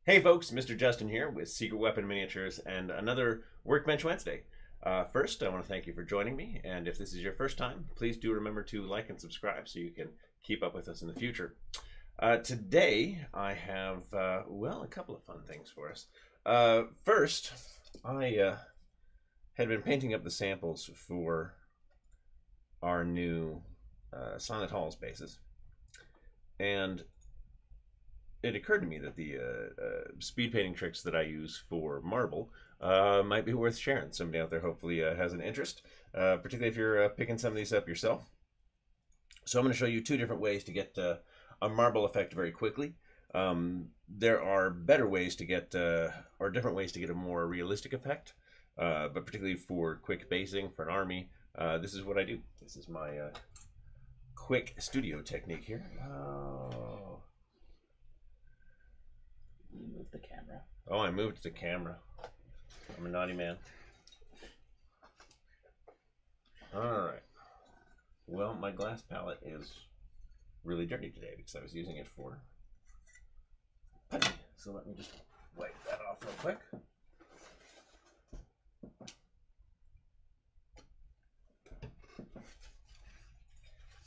Hey folks, Mr. Justin here with Secret Weapon Miniatures and another Workbench Wednesday. First, I want to thank you for joining me, and if this is your first time, please do remember to like and subscribe so you can keep up with us in the future. Today, I have, well, a couple of fun things for us. First, I had been painting up the samples for our new Silent Halls bases, and it occurred to me that the speed painting tricks that I use for marble might be worth sharing. Somebody out there hopefully has an interest, particularly if you're picking some of these up yourself. So I'm going to show you two different ways to get a marble effect very quickly. There are better ways to get, or different ways to get a more realistic effect, but particularly for quick basing for an army, this is what I do. This is my quick studio technique here. Oh. You moved the camera. Oh, I moved the camera. I'm a naughty man. Alright. Well, my glass palette is really dirty today because I was using it for putty. So let me just wipe that off real quick.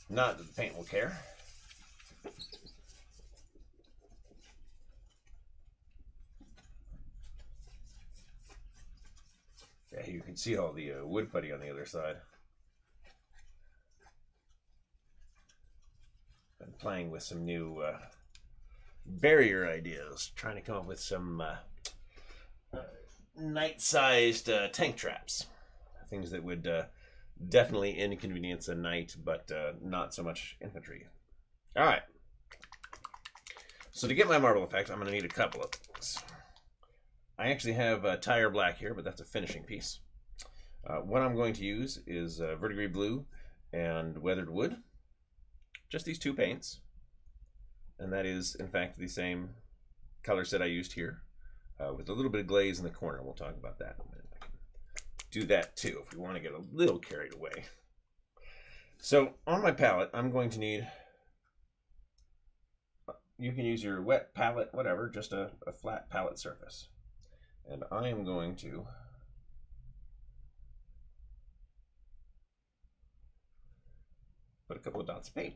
Not that the paint will care. Yeah, you can see all the wood putty on the other side. Been playing with some new barrier ideas, trying to come up with some knight-sized tank traps. Things that would definitely inconvenience a knight, but not so much infantry. All right. So to get my marble effect, I'm going to need a couple of things. I actually have tire black here, but that's a finishing piece. What I'm going to use is verdigris blue and weathered wood. Just these two paints. And that is, in fact, the same color set I used here, with a little bit of glaze in the corner. We'll talk about that in a minute. I can do that too if we want to get a little carried away. So on my palette, I'm going to need, you can use your wet palette, whatever, just a flat palette surface. And I am going to put a couple of dots of paint.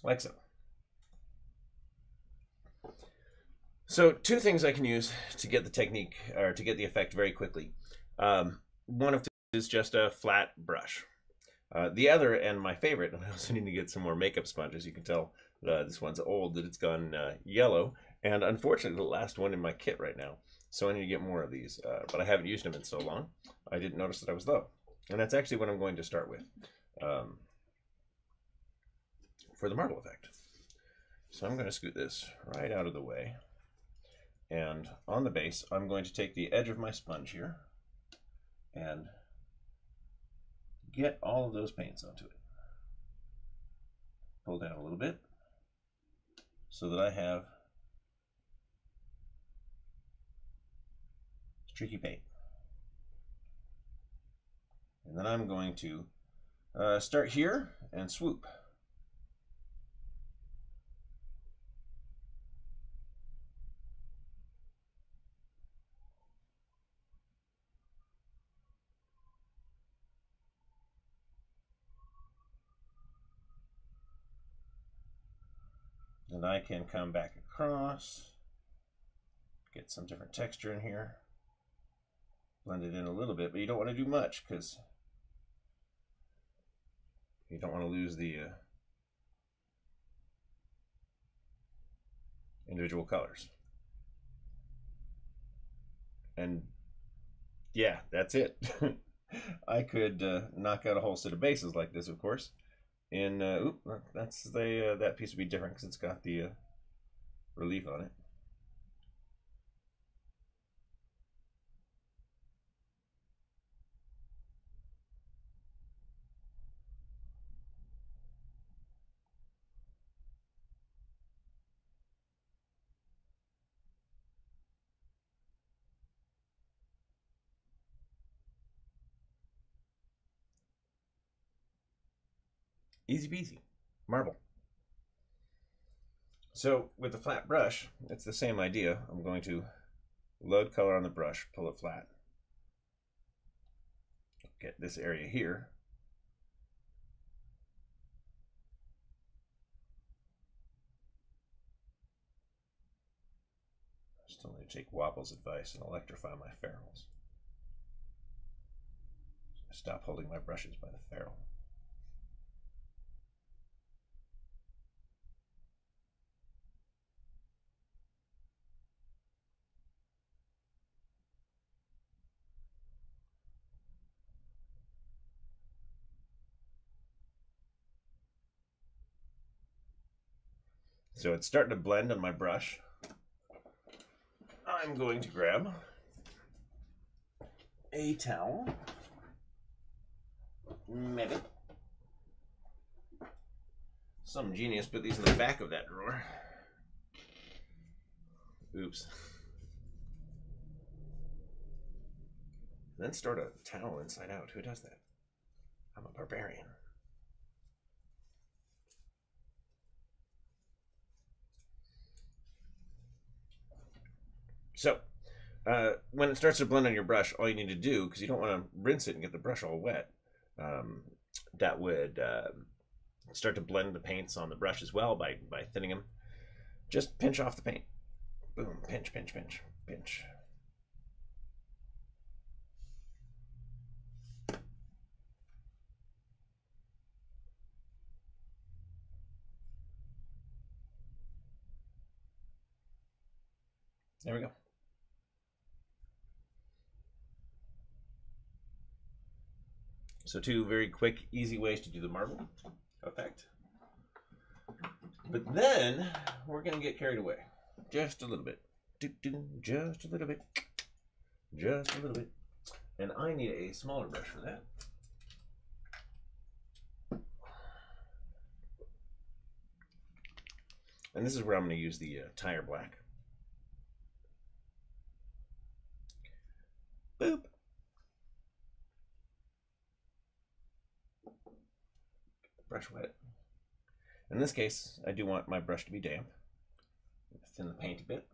Like so. So two things I can use to get the technique, or to get the effect very quickly. One of them is just a flat brush. The other, and my favorite, and I also need to get some more makeup sponges. You can tell this one's old, that it's gone yellow, and unfortunately the last one in my kit right now. So I need to get more of these, but I haven't used them in so long. I didn't notice that I was low. And that's actually what I'm going to start with for the marble effect. So I'm going to scoot this right out of the way. And on the base, I'm going to take the edge of my sponge here and get all of those paints onto it. Pull down a little bit so that I have streaky paint. And then I'm going to start here and swoop. And I can come back across, get some different texture in here, blend it in a little bit, but you don't want to do much because you don't want to lose the individual colors. And yeah, that's it. I could knock out a whole set of bases like this, of course. In that's the that piece would be different because it's got the relief on it. Easy peasy. Marble. So with the flat brush, it's the same idea. I'm going to load color on the brush, pull it flat. Get this area here. Still need to take Wobble's advice and electrify my ferrules. Stop holding my brushes by the ferrule. So it's starting to blend on my brush. I'm going to grab a towel, maybe. Some genius put these in the back of that drawer. Oops. Then start a towel inside out. Who does that? I'm a barbarian. So, when it starts to blend on your brush, all you need to do, because you don't want to rinse it and get the brush all wet, that would start to blend the paints on the brush as well by thinning them. Just pinch off the paint. Boom, pinch, pinch, pinch, pinch. There we go. So two very quick, easy ways to do the marble effect. But then we're going to get carried away just a little bit. Just a little bit. Just a little bit. And I need a smaller brush for that. And this is where I'm going to use the tire black. Boop. Brush wet. In this case, I do want my brush to be damp. Thin the paint a bit.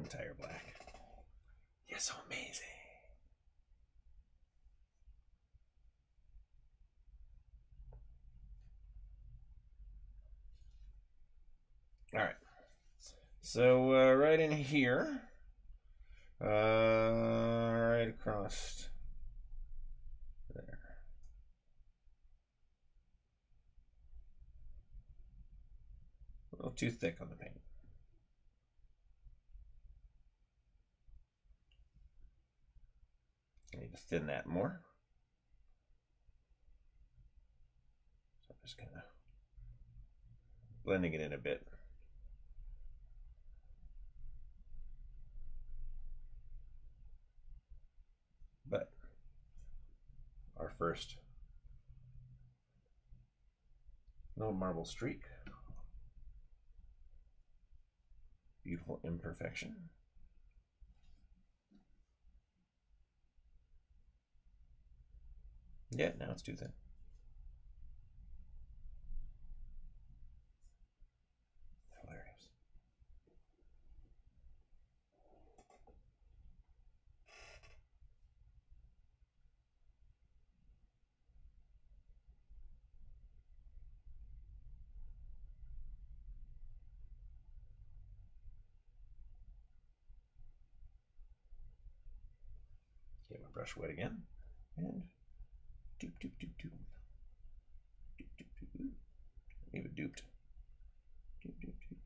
Tire black. You're so amazing. All right. So right in here, right across there. A little too thick on the paint. I need to thin that more. So I'm just kind of blending it in a bit. But our first little marble streak. Beautiful imperfection. Yeah, now it's too thin. Hilarious. Get my brush wet again, and doop doop doop doop. Doop doop doop doop. Leave it duped. Doop doop doop doop.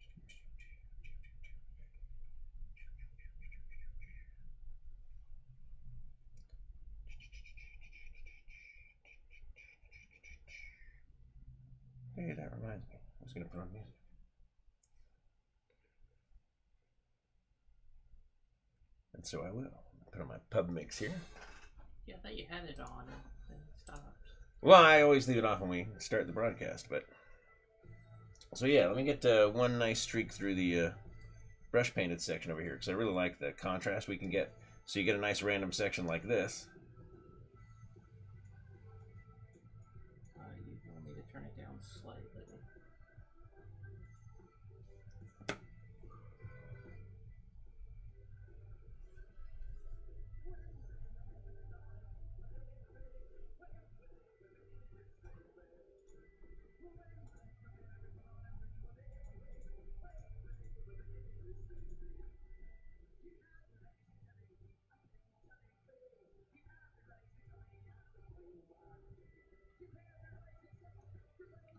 Hey, that reminds me. I was gonna put on music. And so I will. Put on my pub mix here. Yeah, I thought you had it on and then stopped. Well, I always leave it off when we start the broadcast, but... So yeah, let me get one nice streak through the brush painted section over here, because I really like the contrast we can get. So you get a nice random section like this.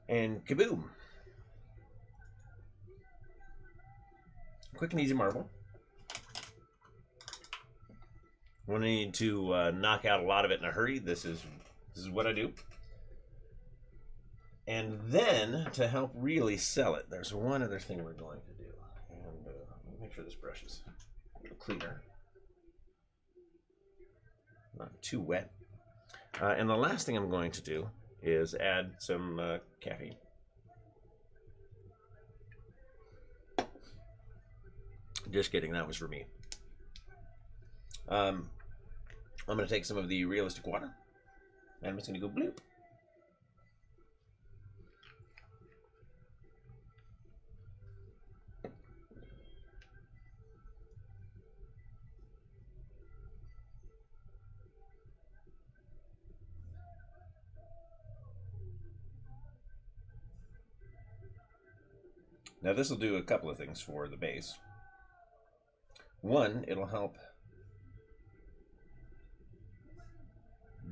And kaboom! Quick and easy marble. When I need to knock out a lot of it in a hurry, this is what I do. And then, to help really sell it, there's one other thing we're going to do. And let me make sure this brush is a little cleaner. Not too wet. And the last thing I'm going to do is add some caffeine. Just kidding, that was for me. I'm going to take some of the realistic water, and I'm just going to go bloop. Now this will do a couple of things for the base. One, it'll help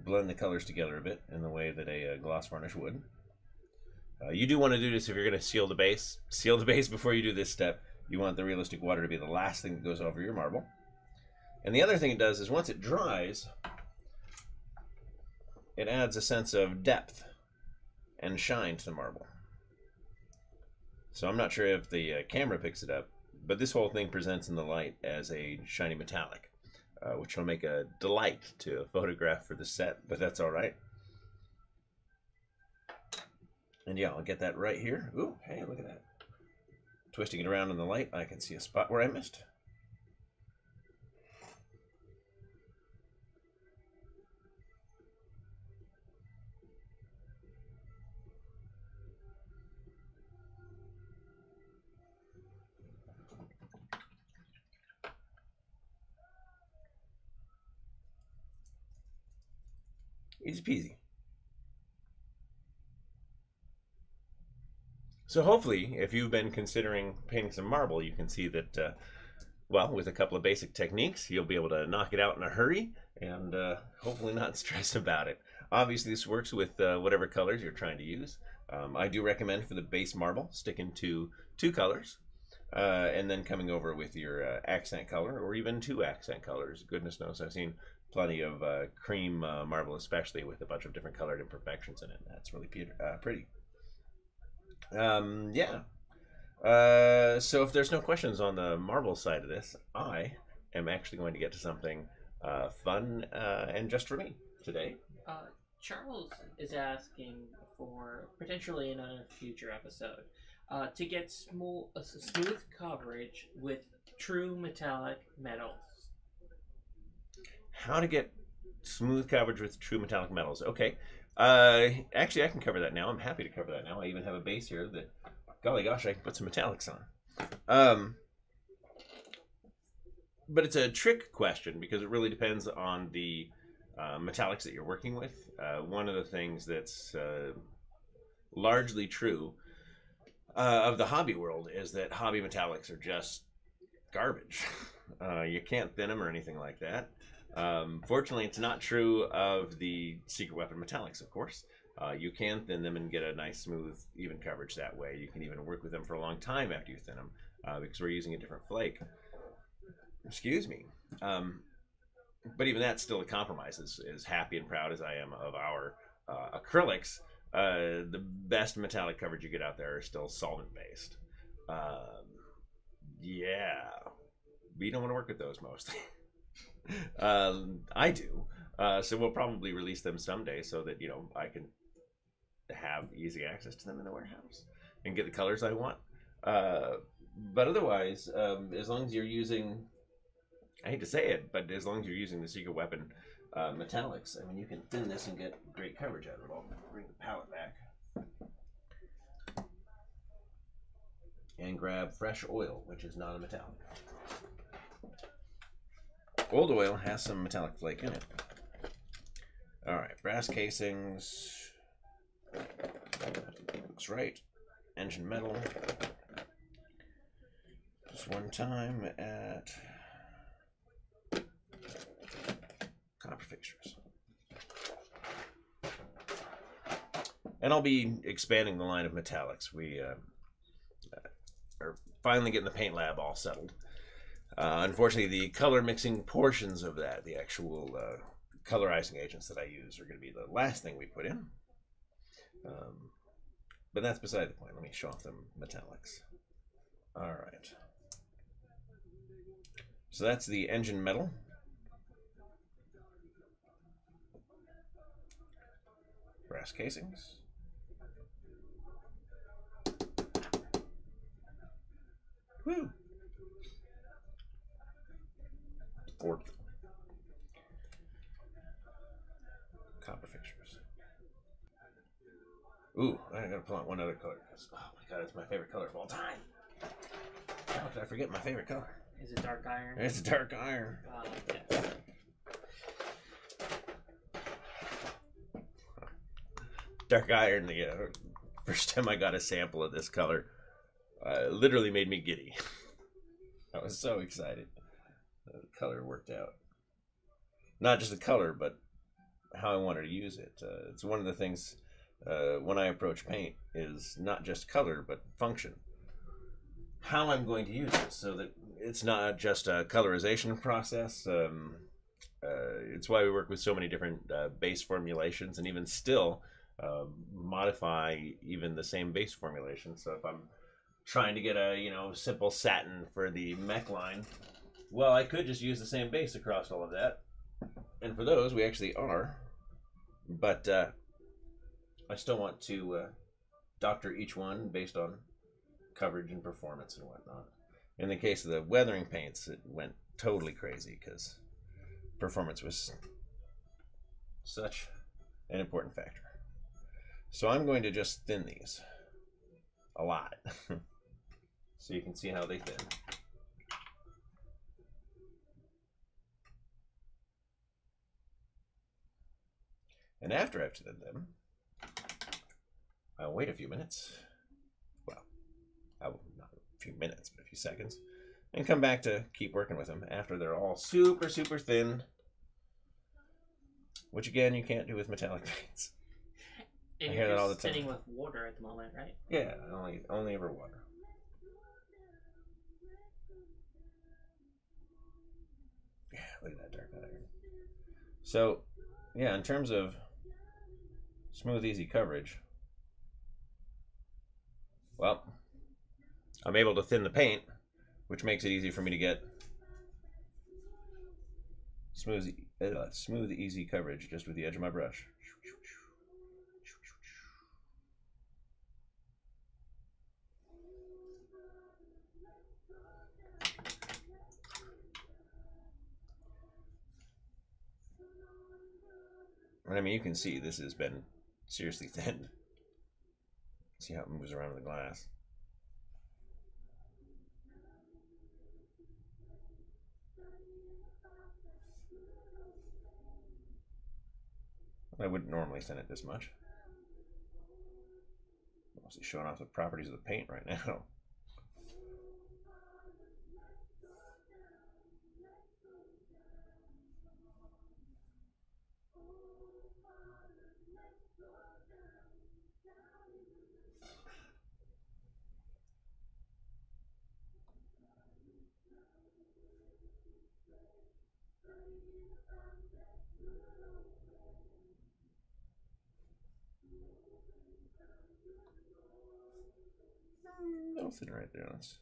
blend the colors together a bit in the way that a gloss varnish would. You do want to do this if you're going to seal the base. Seal the base before you do this step. You want the realistic water to be the last thing that goes over your marble. And the other thing it does is once it dries, it adds a sense of depth and shine to the marble. So I'm not sure if the camera picks it up, but this whole thing presents in the light as a shiny metallic, which will make a delight to photograph for the set, but that's all right. And yeah, I'll get that right here. Ooh, hey, look at that. Twisting it around in the light, I can see a spot where I missed. Easy peasy. So hopefully, if you've been considering painting some marble, you can see that, well, with a couple of basic techniques, you'll be able to knock it out in a hurry and hopefully not stress about it. Obviously, this works with whatever colors you're trying to use. I do recommend for the base marble, sticking to 2 colors and then coming over with your accent color or even 2 accent colors. Goodness knows, I've seen plenty of cream marble, especially with a bunch of different colored imperfections in it. That's really pretty. Yeah. So if there's no questions on the marble side of this, I am actually going to get to something fun and just for me today. Charles is asking for, potentially in a future episode, to get smooth coverage with true metallic metals. How to get smooth coverage with true metallic metals. Okay. Actually, I can cover that now. I'm happy to cover that now. I even have a base here that, golly gosh, I can put some metallics on. But it's a trick question because it really depends on the metallics that you're working with. One of the things that's largely true of the hobby world is that hobby metallics are just garbage. You can't thin them or anything like that. Fortunately, it's not true of the secret weapon metallics, of course. You can thin them and get a nice, smooth, even coverage that way. You can even work with them for a long time after you thin them because we're using a different flake. Excuse me. But even that's still a compromise. As happy and proud as I am of our acrylics, the best metallic coverage you get out there are still solvent-based. Yeah. We don't want to work with those mostly. I do. So we'll probably release them someday so that, you know, I can have easy access to them in the warehouse and get the colors I want. But otherwise, as long as you're using, I hate to say it, but as long as you're using the secret weapon metallics, I mean, you can thin this and get great coverage out of it all. Bring the palette back. And grab fresh oil, which is not a metallic. Old oil has some metallic flake in it. Alright, brass casings. Looks right. Engine metal. Just one time at copper fixtures. And I'll be expanding the line of metallics. We are finally getting the paint lab all settled. Unfortunately, the color mixing portions of that, the actual colorizing agents that I use, are going to be the last thing we put in. But that's beside the point. Let me show off them metallics. All right. So that's the engine metal. Brass casings. Woo! Ford. Copper fixtures. Ooh, I gotta pull out one other color because, oh my god, it's my favorite color of all time. How could I forget my favorite color? Is it dark iron? It's dark iron. Yes. Dark iron, the first time I got a sample of this color, literally made me giddy. I was so excited. The color worked out. Not just the color, but how I wanted to use it. It's one of the things when I approach paint is not just color, but function. How I'm going to use it so that it's not just a colorization process. It's why we work with so many different base formulations, and even still modify even the same base formulation. So if I'm trying to get a simple satin for the mech line, well, I could just use the same base across all of that, and for those we actually are, but I still want to doctor each one based on coverage and performance and whatnot. In the case of the weathering paints, it went totally crazy because performance was such an important factor. So I'm going to just thin these a lot so you can see how they thin. And after I've thinned them, I'll wait a few minutes. Well, not a few minutes, but a few seconds. And come back to keep working with them after they're all super, super thin. Which again, you can't do with metallic paints. And I hear that all the you're time. sitting with water at the moment, right? Yeah, only ever water. Yeah, look at that dark iron. So, yeah, in terms of smooth, easy coverage, well, I'm able to thin the paint, which makes it easy for me to get smooth, easy coverage just with the edge of my brush. And I mean, you can see this has been seriously thinned. See how it moves around in the glass. I wouldn't normally thin it this much. Mostly showing off the properties of the paint right now. Nothing right there. Let's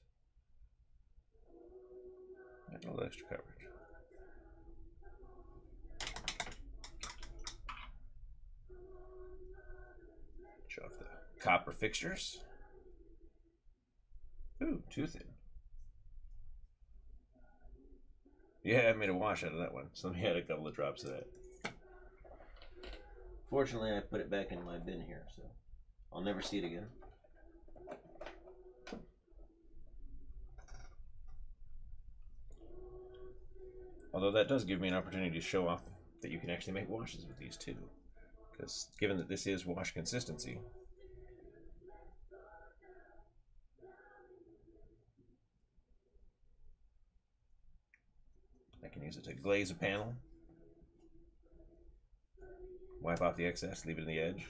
get a little extra coverage. Show off the copper fixtures. Ooh, too thin. Yeah, I made a wash out of that one, so let me add a couple of drops of that. Fortunately, I put it back in my bin here, so I'll never see it again. Although that does give me an opportunity to show off that you can actually make washes with these too. Because given that this is wash consistency, I can use it to glaze a panel, wipe off the excess, leave it in the edge.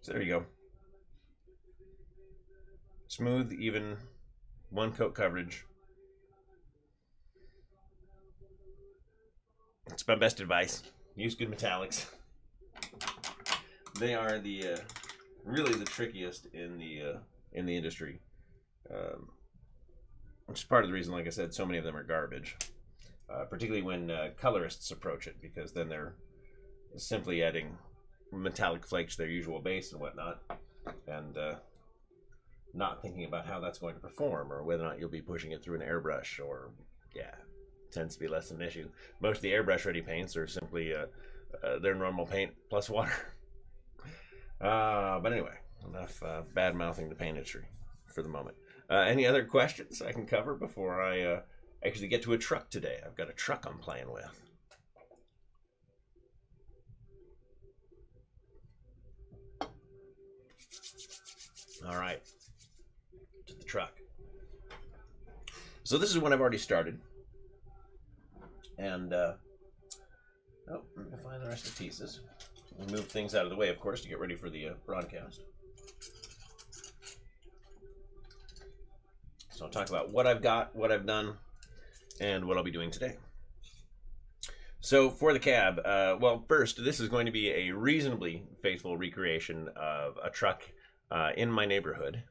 So there you go. Smooth, even, one coat coverage. It's my best advice. Use good metallics. They are the really the trickiest in the industry. Which is part of the reason, like I said, so many of them are garbage. Particularly when colorists approach it, because then they're simply adding metallic flakes to their usual base and whatnot, and not thinking about how that's going to perform, or whether or not you'll be pushing it through an airbrush, or, yeah, tends to be less of an issue. Most of the airbrush ready paints are simply their normal paint plus water. But anyway, enough bad mouthing the paint industry for the moment. Any other questions I can cover before I actually get to a truck today? I've got a truck I'm playing with. All right, to the truck. So this is one I've already started. And, oh, I'm going to find the rest of the pieces. We'll move things out of the way, of course, to get ready for the broadcast. So I'll talk about what I've got, what I've done, and what I'll be doing today. So for the cab, well, first, this is going to be a reasonably faithful recreation of a truck in my neighborhood,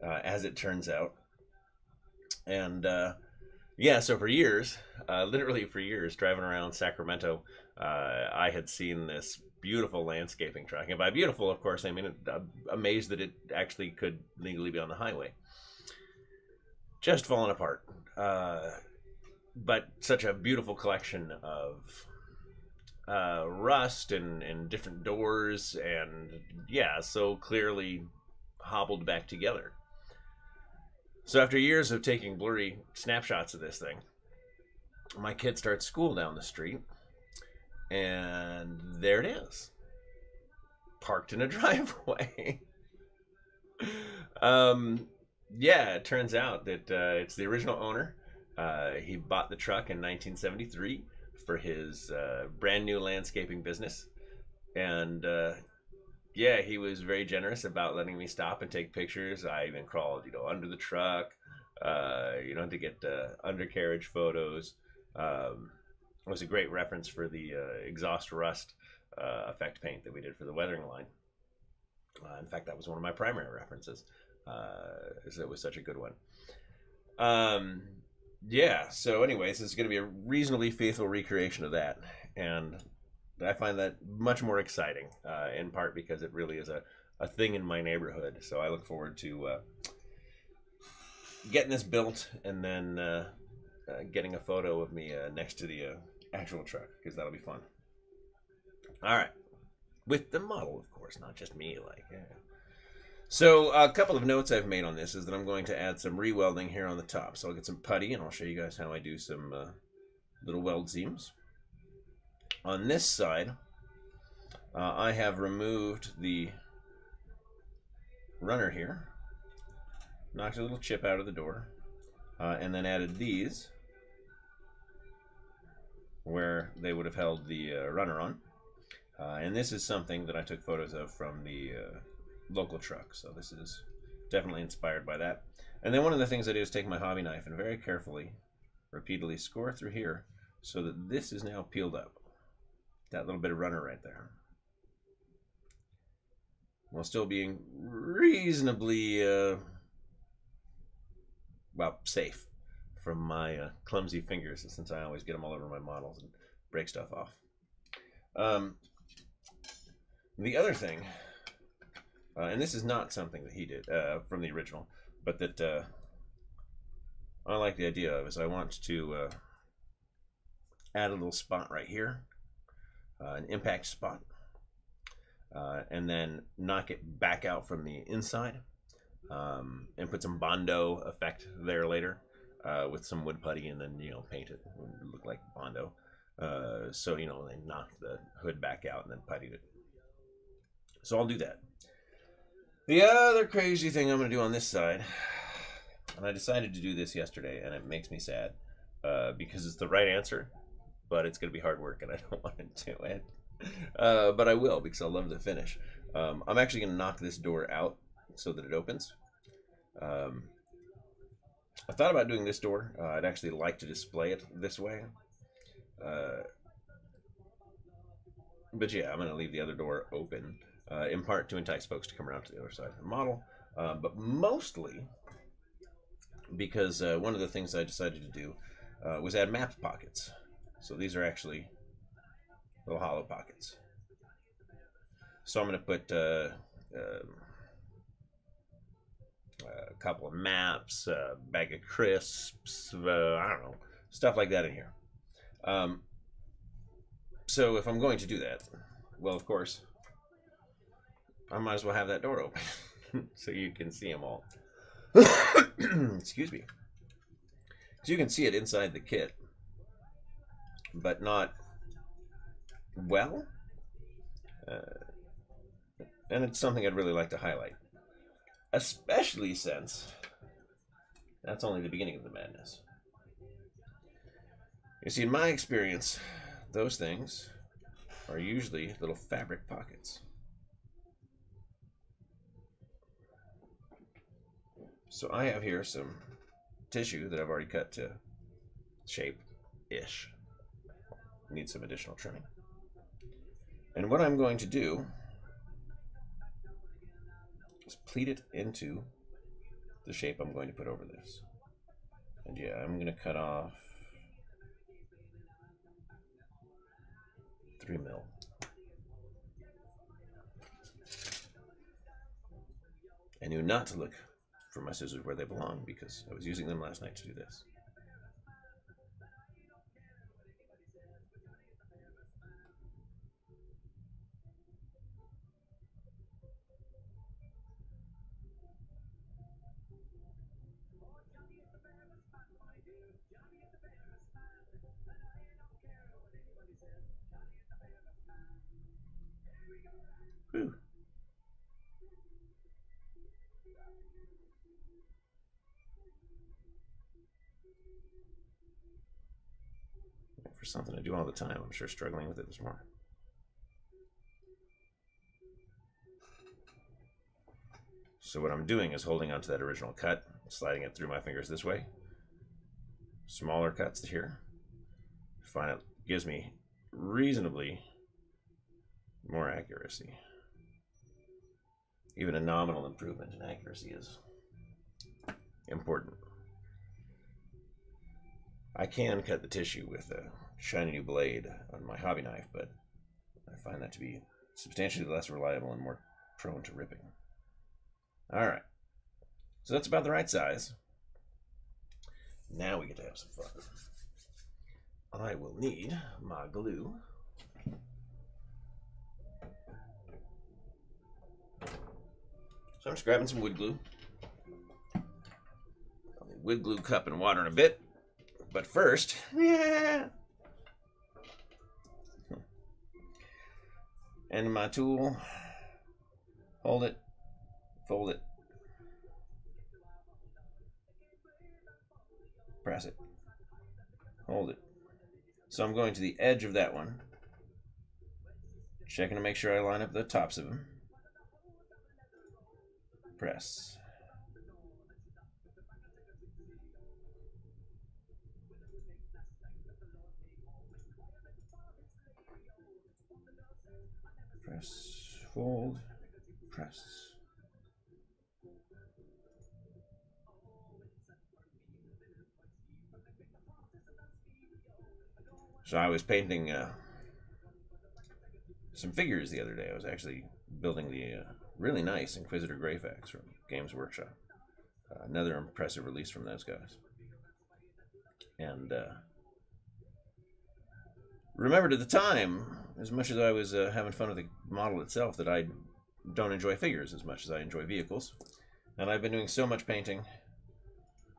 as it turns out. And yeah, so for years, literally for years, driving around Sacramento, I had seen this beautiful landscaping truck. And by beautiful, of course, I mean amazed that it actually could legally be on the highway. Just falling apart. But such a beautiful collection of rust and different doors, and yeah, so clearly hobbled back together. So after years of taking blurry snapshots of this thing, my kid starts school down the street, and there it is, parked in a driveway. Yeah, it turns out that it's the original owner. He bought the truck in 1973 for his brand new landscaping business, and yeah, he was very generous about letting me stop and take pictures. I even crawled, under the truck, to get undercarriage photos. It was a great reference for the exhaust rust effect paint that we did for the weathering line. In fact, that was one of my primary references. So it was such a good one. Yeah, so anyways, this is going to be a reasonably faithful recreation of that. And I find that much more exciting, in part because it really is a thing in my neighborhood. So I look forward to getting this built, and then getting a photo of me next to the actual truck, because that'll be fun. All right. With the model, of course, not just me. Yeah. So a couple of notes I've made on this is that I'm going to add some rewelding here on the top. So I'll get some putty, and I'll show you guys how I do some little weld seams. On this side, I have removed the runner here, knocked a little chip out of the door, and then added these where they would have held the runner on. And this is something that I took photos of from the local truck, so this is definitely inspired by that. And then one of the things I do is take my hobby knife and very carefully, repeatedly score through here so that this is now peeled up. That little bit of runner right there, while still being reasonably well, safe from my clumsy fingers, since I always get them all over my models and break stuff off. The other thing, and this is not something that he did from the original, but that I like the idea of, is I want to add a little spot right here, an impact spot, and then knock it back out from the inside, and put some Bondo effect there later with some wood putty, and then paint it look like Bondo. So they knocked the hood back out and then puttied it. So I'll do that. The other crazy thing I'm going to do on this side, and I decided to do this yesterday, and it makes me sad, because it's the right answer, but it's going to be hard work, and I don't want to do it. But I will, because I love the finish. I'm actually going to knock this door out so that it opens. I thought about doing this door. I'd actually like to display it this way. But yeah, I'm going to leave the other door open, in part to entice folks to come around to the other side of the model. But mostly because one of the things I decided to do was add map pockets. So these are actually little hollow pockets. So I'm going to put a couple of maps, a bag of crisps, I don't know, stuff like that in here. So if I'm going to do that, well, of course, I might as well have that door open so you can see them all. Excuse me. So you can see it inside the kit, but not well. And it's something I'd really like to highlight, especially since that's only the beginning of the madness. You see, in my experience, those things are usually little fabric pockets. So I have here some tissue that I've already cut to shape-ish. Need some additional trimming. And what I'm going to do is pleat it into the shape I'm going to put over this. And yeah, I'm going to cut off 3 mil. I knew not to look for my scissors where they belong because I was using them last night to do this. Whew. For something I do all the time, I'm sure struggling with it this morning. So what I'm doing is holding onto that original cut, sliding it through my fingers this way. Smaller cuts here. Find it gives me reasonably more accuracy. Even a nominal improvement in accuracy is important. I can cut the tissue with a shiny new blade on my hobby knife, but I find that to be substantially less reliable and more prone to ripping. Alright, so that's about the right size. Now we get to have some fun. I will need my glue. So I'm just grabbing some wood glue. I'll need wood glue, cup, and water in a bit. But first, and my tool, hold it, fold it, press it, hold it. So I'm going to the edge of that one, checking to make sure I line up the tops of them. Press. Press, fold, press. So I was painting some figures the other day. I was actually building the really nice Inquisitor Greyfax from Games Workshop. Another impressive release from those guys. And remembered at the time, as much as I was having fun with the model itself, that I don't enjoy figures as much as I enjoy vehicles. And I've been doing so much painting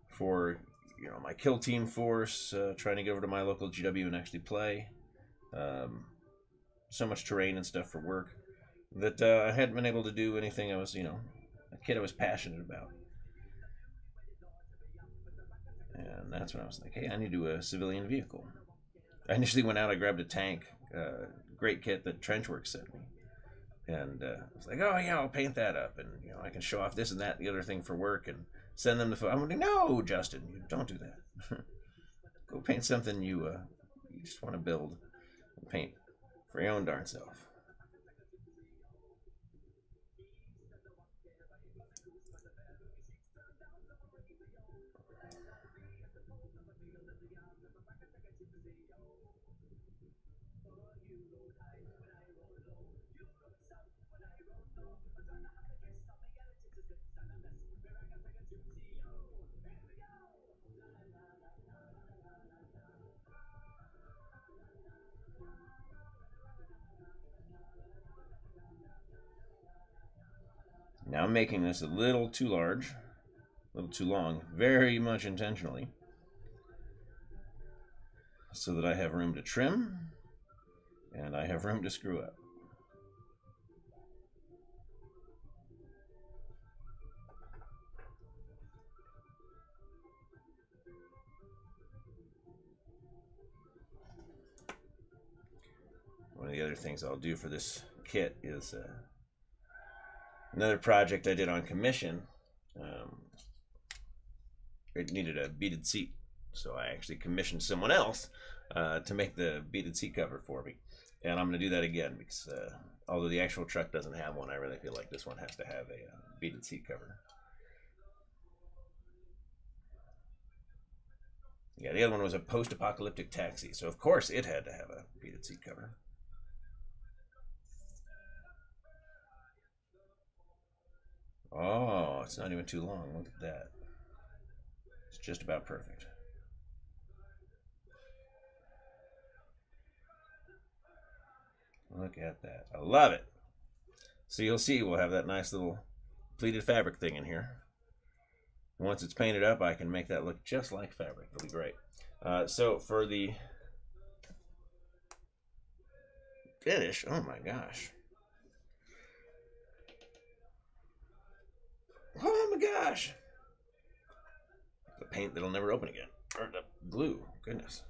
for, you know, my Kill Team force, trying to get over to my local GW and actually play. So much terrain and stuff for work that I hadn't been able to do anything I was, you know, a kid I was passionate about. And that's when I was like, hey, I need to do a civilian vehicle. I initially went out, I grabbed a tank, great kit that Trenchworks sent me. And I was like, oh yeah, I'll paint that up. And, you know, I can show off this and that, the other thing for work and send them the I'm like, no, Justin, you don't do that. Go paint something you just want to build and paint for your own darn self. Now I'm making this a little too large, a little too long, very much intentionally, so that I have room to trim and I have room to screw up. One of the other things I'll do for this kit is another project I did on commission. It needed a beaded seat, so I actually commissioned someone else to make the beaded seat cover for me. And I'm going to do that again because although the actual truck doesn't have one, I really feel like this one has to have a beaded seat cover. Yeah, the other one was a post-apocalyptic taxi, so of course it had to have a beaded seat cover. Oh, it's not even too long. Look at that. It's just about perfect. Look at that. I love it. So you'll see we'll have that nice little pleated fabric thing in here. Once it's painted up, I can make that look just like fabric. It'll be great. So for the finish, oh my gosh. Oh my gosh. The paint that'll never open again. Or the glue. Goodness.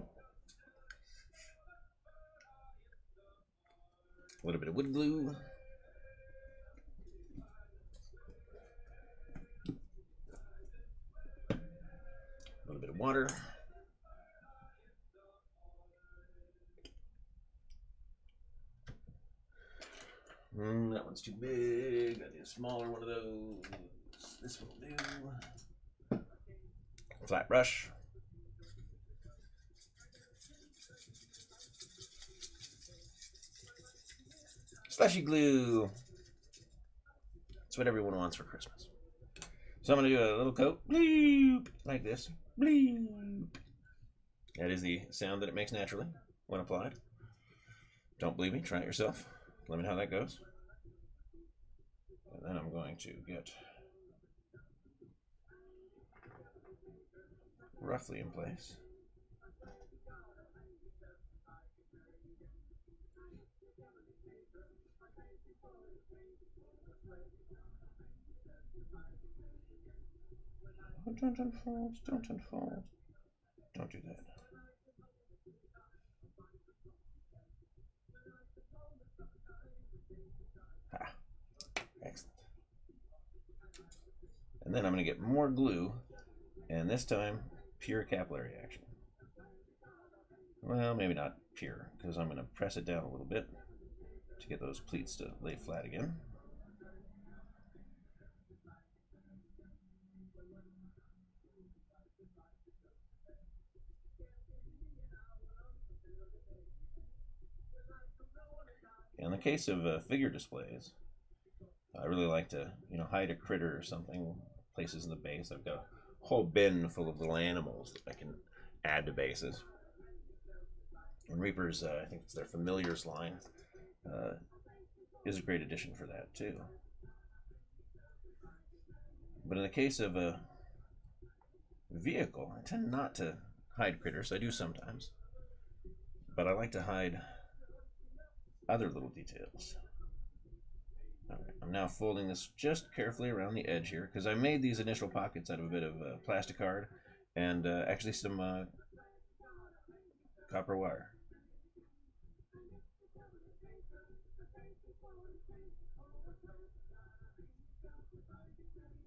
A little bit of wood glue. A little bit of water. That one's too big. I need a smaller one of those. This one will do. Flat brush. Slushy glue. That's what everyone wants for Christmas. So I'm going to do a little coat. Bleep, like this. Bleep. That is the sound that it makes naturally when applied. Don't believe me? Try it yourself. Let me know how that goes. And then I'm going to get roughly in place. Oh, don't unfold, don't unfold. Don't do that. Ah, excellent. And then I'm going to get more glue, and this time, pure capillary action. Well, maybe not pure, because I'm going to press it down a little bit to get those pleats to lay flat again. In the case of figure displays, I really like to, hide a critter or something, places in the base. I've got a whole bin full of little animals that I can add to bases. And Reaper's, I think it's their Familiars line, is a great addition for that too. But in the case of a vehicle, I tend not to hide critters. I do sometimes, but I like to hide other little details. Alright, I'm now folding this just carefully around the edge here, because I made these initial pockets out of a bit of plastic card and actually some copper wire.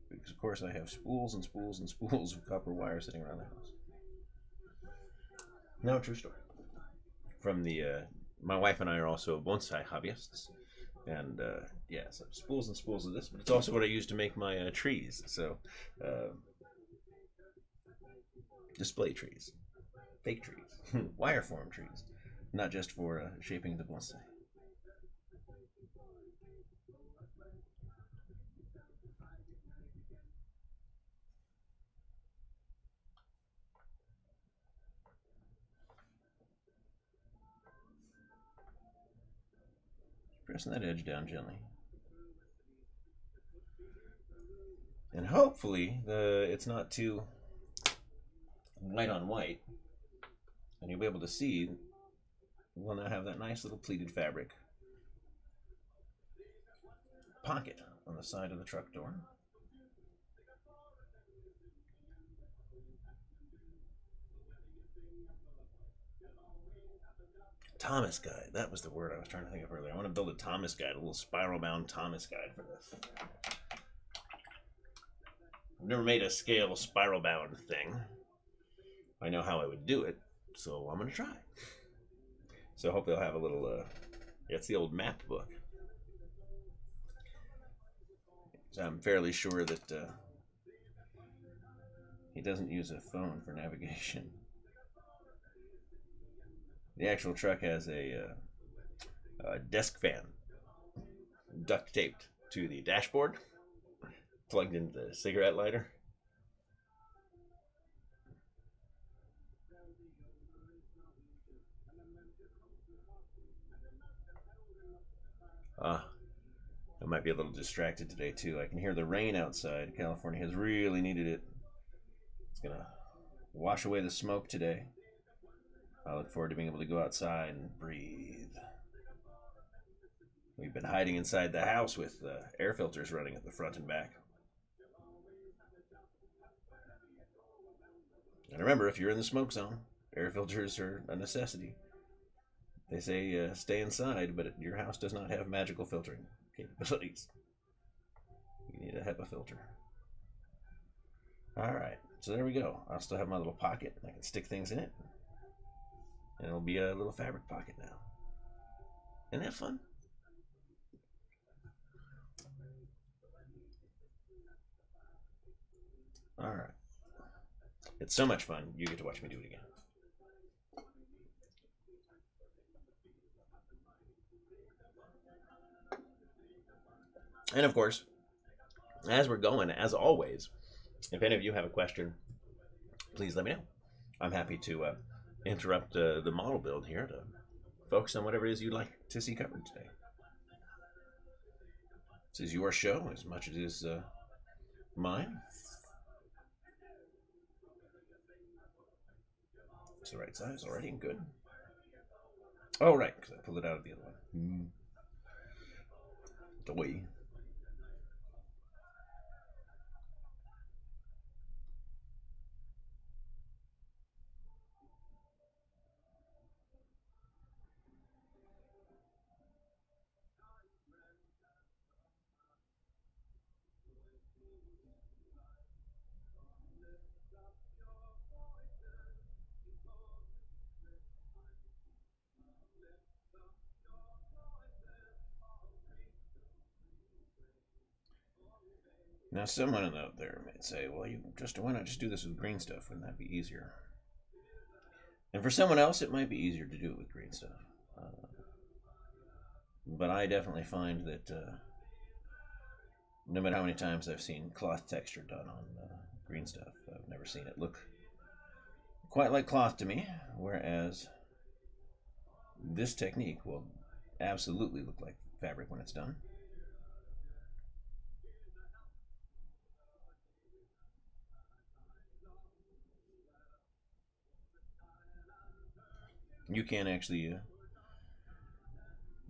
Because of course I have spools and spools and spools of copper wire sitting around the house. Now, a true story. From the, my wife and I are also bonsai hobbyists. And, yeah, so spools and spools of this, but it's also what I use to make my trees. So, display trees, fake trees, wire form trees, not just for shaping the bonsai. Pressing that edge down gently. And hopefully it's not too white on white. And you'll be able to see we'll now have that nice little pleated fabric pocket on the side of the truck door. Thomas guide. That was the word I was trying to think of earlier. I want to build a Thomas guide, a little spiral bound Thomas guide for this. I've never made a scale spiral bound thing. I know how I would do it, so I'm going to try. So I hope they'll have a little, yeah, it's the old map book. So I'm fairly sure that he doesn't use a phone for navigation. The actual truck has a desk fan duct taped to the dashboard, plugged into the cigarette lighter. I might be a little distracted today too. I can hear the rain outside. California has really needed it. It's gonna wash away the smoke today. I look forward to being able to go outside and breathe. We've been hiding inside the house with air filters running at the front and back. And remember, if you're in the smoke zone, air filters are a necessity. They say stay inside, but your house does not have magical filtering capabilities. You need a HEPA filter. Alright, so there we go. I'll still have my little pocket. I can stick things in it. And it'll be a little fabric pocket now. Isn't that fun? Alright. It's so much fun, you get to watch me do it again. And of course, as we're going, as always, if any of you have a question, please let me know. I'm happy to interrupt the model build here to focus on whatever it is you'd like to see covered today. This is your show as much as it is mine. It's the right size already and good. Oh, right, because I pulled it out of the other one. Doy. Now, someone out there might say, well, why not just do this with green stuff? Wouldn't that be easier? And for someone else, it might be easier to do it with green stuff. But I definitely find that no matter how many times I've seen cloth texture done on green stuff, I've never seen it look quite like cloth to me, whereas this technique will absolutely look like fabric when it's done. You can actually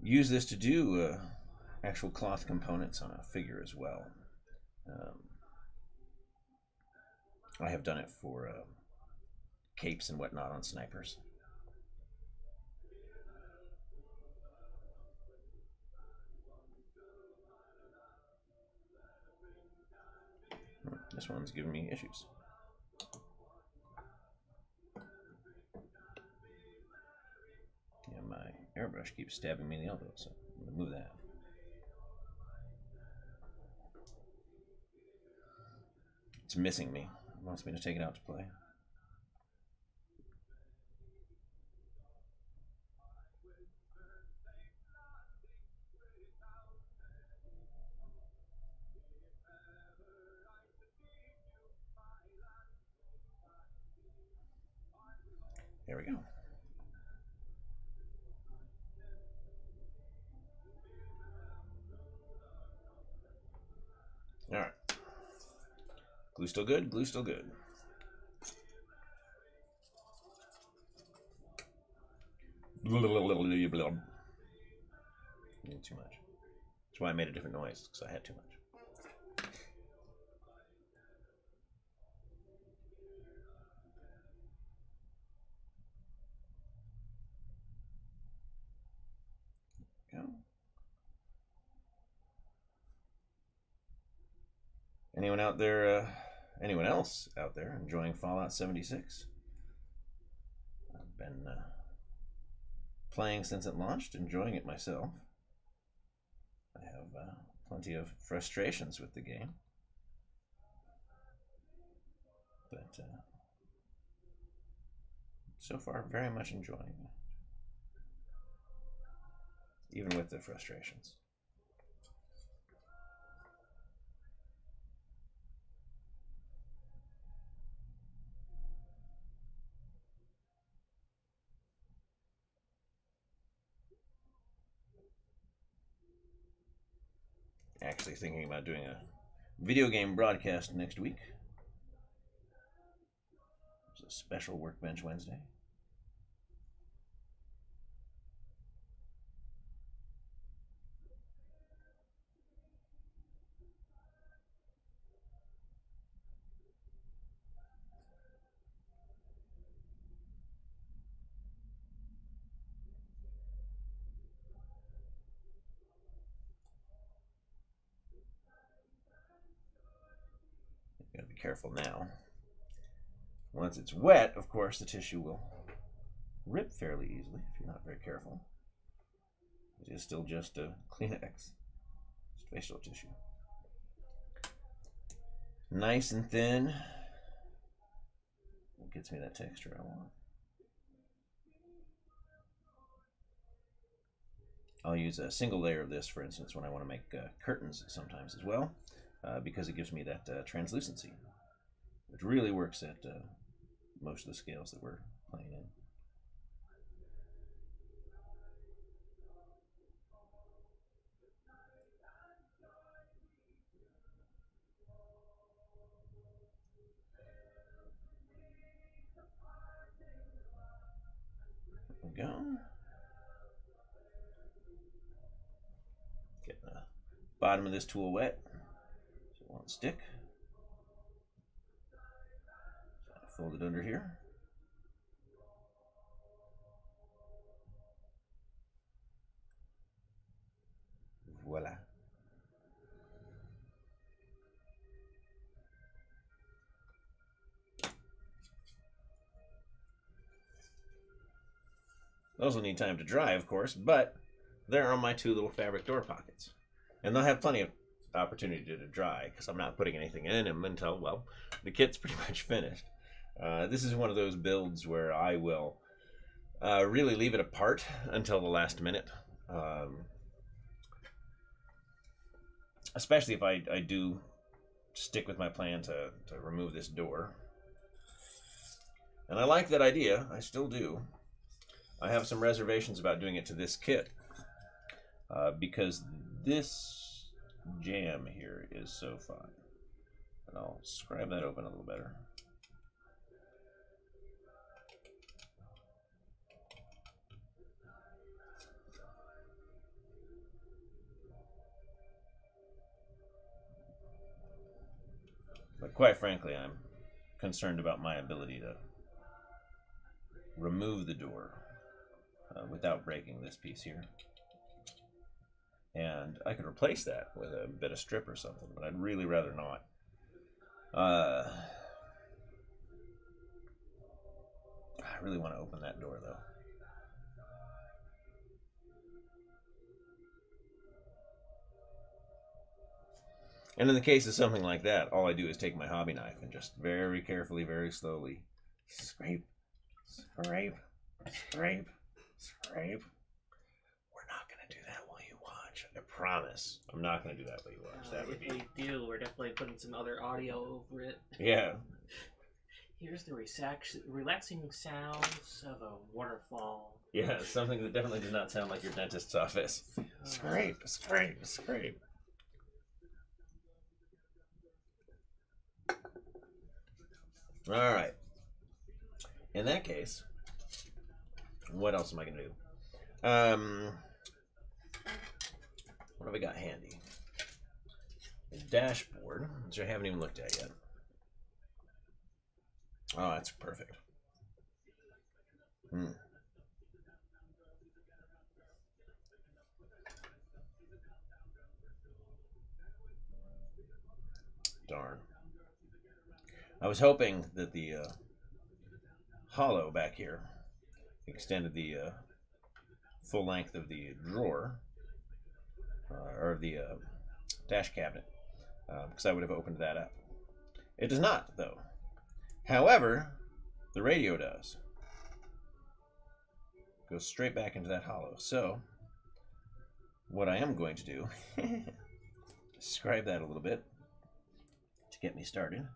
use this to do actual cloth components on a figure as well. I have done it for capes and whatnot on snipers. This one's giving me issues. Yeah, my airbrush keeps stabbing me in the elbow, so I'm going to move that. It's missing me. It wants me to take it out to play. There we go. All right. Glue still good? Glue still good. Need too much. That's why I made a different noise, because I had too much. Go. Anyone out there, anyone else out there enjoying Fallout 76? I've been playing since it launched, enjoying it myself. I have plenty of frustrations with the game, but so far very much enjoying it, even with the frustrations. Actually thinking about doing a video game broadcast next week. It's a special Workbench Wednesday. Gotta be careful now. Once it's wet, of course, the tissue will rip fairly easily if you're not very careful. It is still just a Kleenex. It's facial tissue. Nice and thin. It gets me that texture I want. I'll use a single layer of this, for instance, when I want to make curtains sometimes as well, because it gives me that translucency, which really works at most of the scales that we're playing in. There we go. Get the bottom of this tool wet so it won't stick. So fold it under here. Voila. Those will need time to dry, of course, but there are my two little fabric door pockets. And they'll have plenty of opportunity to dry, because I'm not putting anything in them until, well, the kit's pretty much finished. This is one of those builds where I will really leave it apart until the last minute. Especially if I do stick with my plan to remove this door. And I like that idea, I still do. I have some reservations about doing it to this kit, because this jam here is so fine. And I'll scribe that open a little better. But quite frankly, I'm concerned about my ability to remove the door without breaking this piece here. And I could replace that with a bit of strip or something, but I'd really rather not. I really want to open that door, though. And in the case of something like that, all I do is take my hobby knife and just very carefully, very slowly scrape, scrape, scrape, scrape. We're not going to do that while you watch. I promise. I'm not going to do that while you watch. That would be... If we do, we're definitely putting some other audio over it. Yeah. Here's the relaxing sounds of a waterfall. Yeah, something that definitely does not sound like your dentist's office. Scrape, scrape, scrape. All right. In that case, what else am I going to do? What have I got handy? A dashboard, which I haven't even looked at yet. Oh, that's perfect. Darn. I was hoping that the hollow back here extended the full length of the drawer, or the dash cabinet, because I would have opened that up. It does not, though. However, the radio does. Goes straight back into that hollow. So, what I am going to do, describe that a little bit to get me started.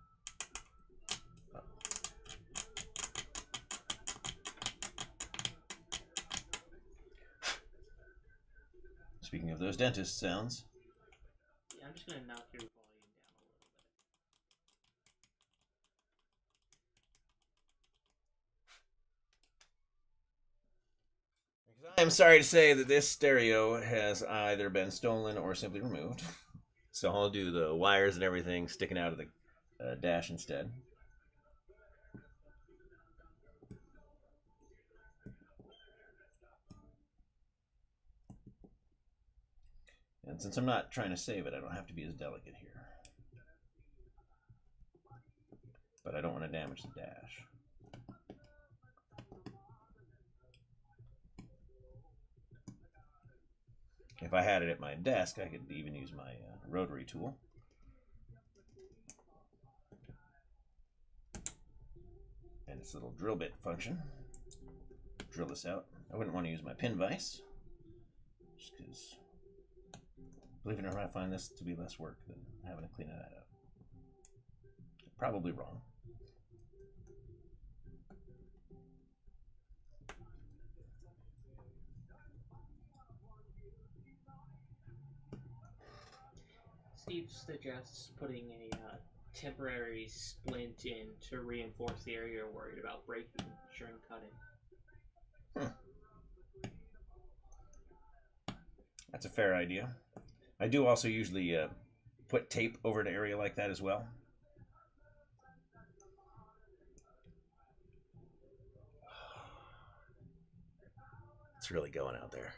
Speaking of those dentist sounds. Yeah, I'm just going to knock your volume down a little bit. I'm sorry to say that this stereo has either been stolen or simply removed. So I'll do the wires and everything sticking out of the dash instead. And since I'm not trying to save it, I don't have to be as delicate here. But I don't want to damage the dash. If I had it at my desk, I could even use my rotary tool. And its little drill bit function. Drill this out. I wouldn't want to use my pin vise, just because, believe it or not, I find this to be less work than having to clean that up. Probably wrong. Steve suggests putting a temporary splint in to reinforce the area you're worried about breaking during cutting. That's a fair idea. I do also usually put tape over an area like that as well. It's really going out there.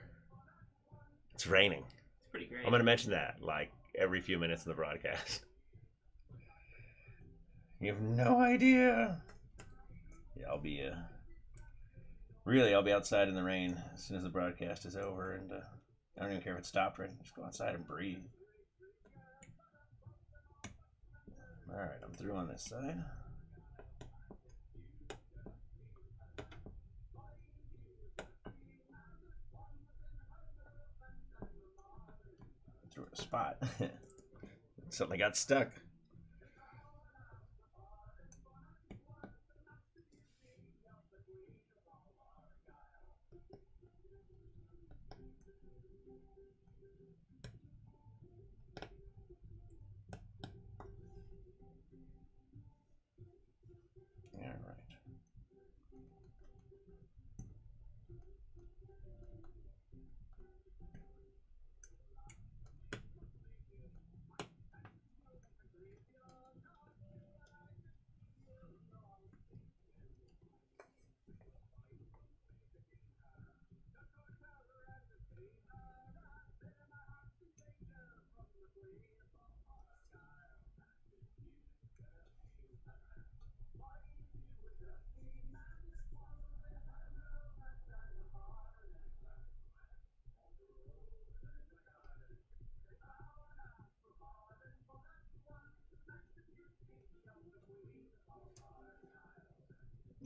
It's raining. It's pretty great. I'm going to mention that like every few minutes in the broadcast. You have no idea. Yeah, I'll be I'll be outside in the rain as soon as the broadcast is over, and I don't even care if it stopped right. Just go outside and breathe. All right, I'm through on this side. Through a spot. Something got stuck.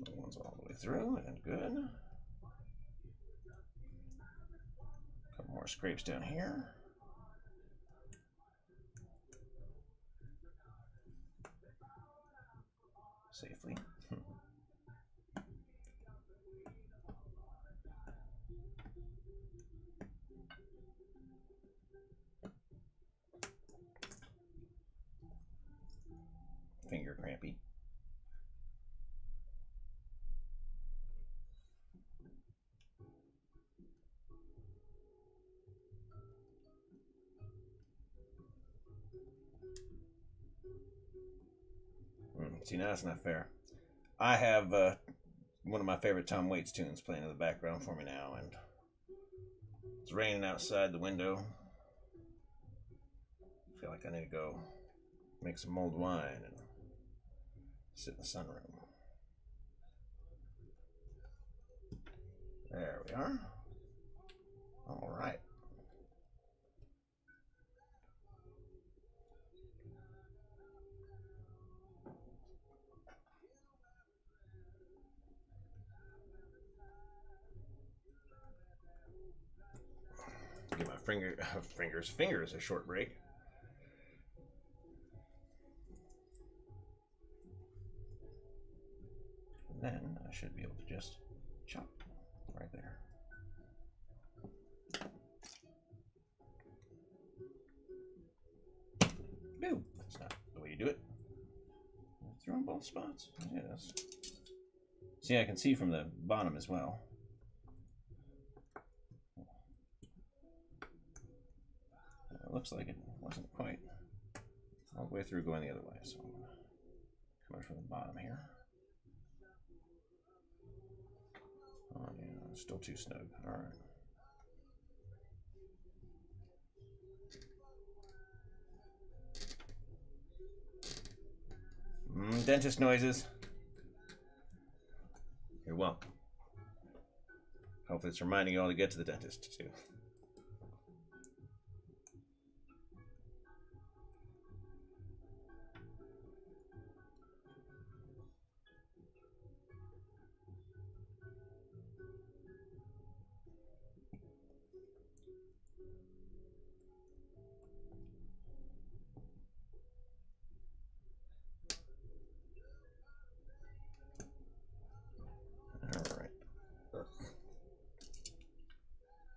That one's all the way through, and good. A couple more scrapes down here. Safely. Finger crampy. See, now that's not fair. I have one of my favorite Tom Waits tunes playing in the background for me now, and it's raining outside the window. I feel like I need to go make some mulled wine and sit in the sunroom. There we are. All right. Give my fingers a short break. And then I should be able to just chop right there. No, that's not the way you do it. Throw in both spots. Yes. See, I can see from the bottom as well. It looks like it wasn't quite all the way through going the other way, so I'm going to come in from the bottom here. Oh yeah, it's still too snug. All right. Dentist noises. You're welcome. Hopefully it's reminding you all to get to the dentist too.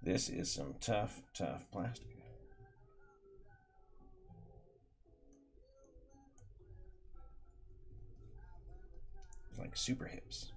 This is some tough plastic. It's like super hips.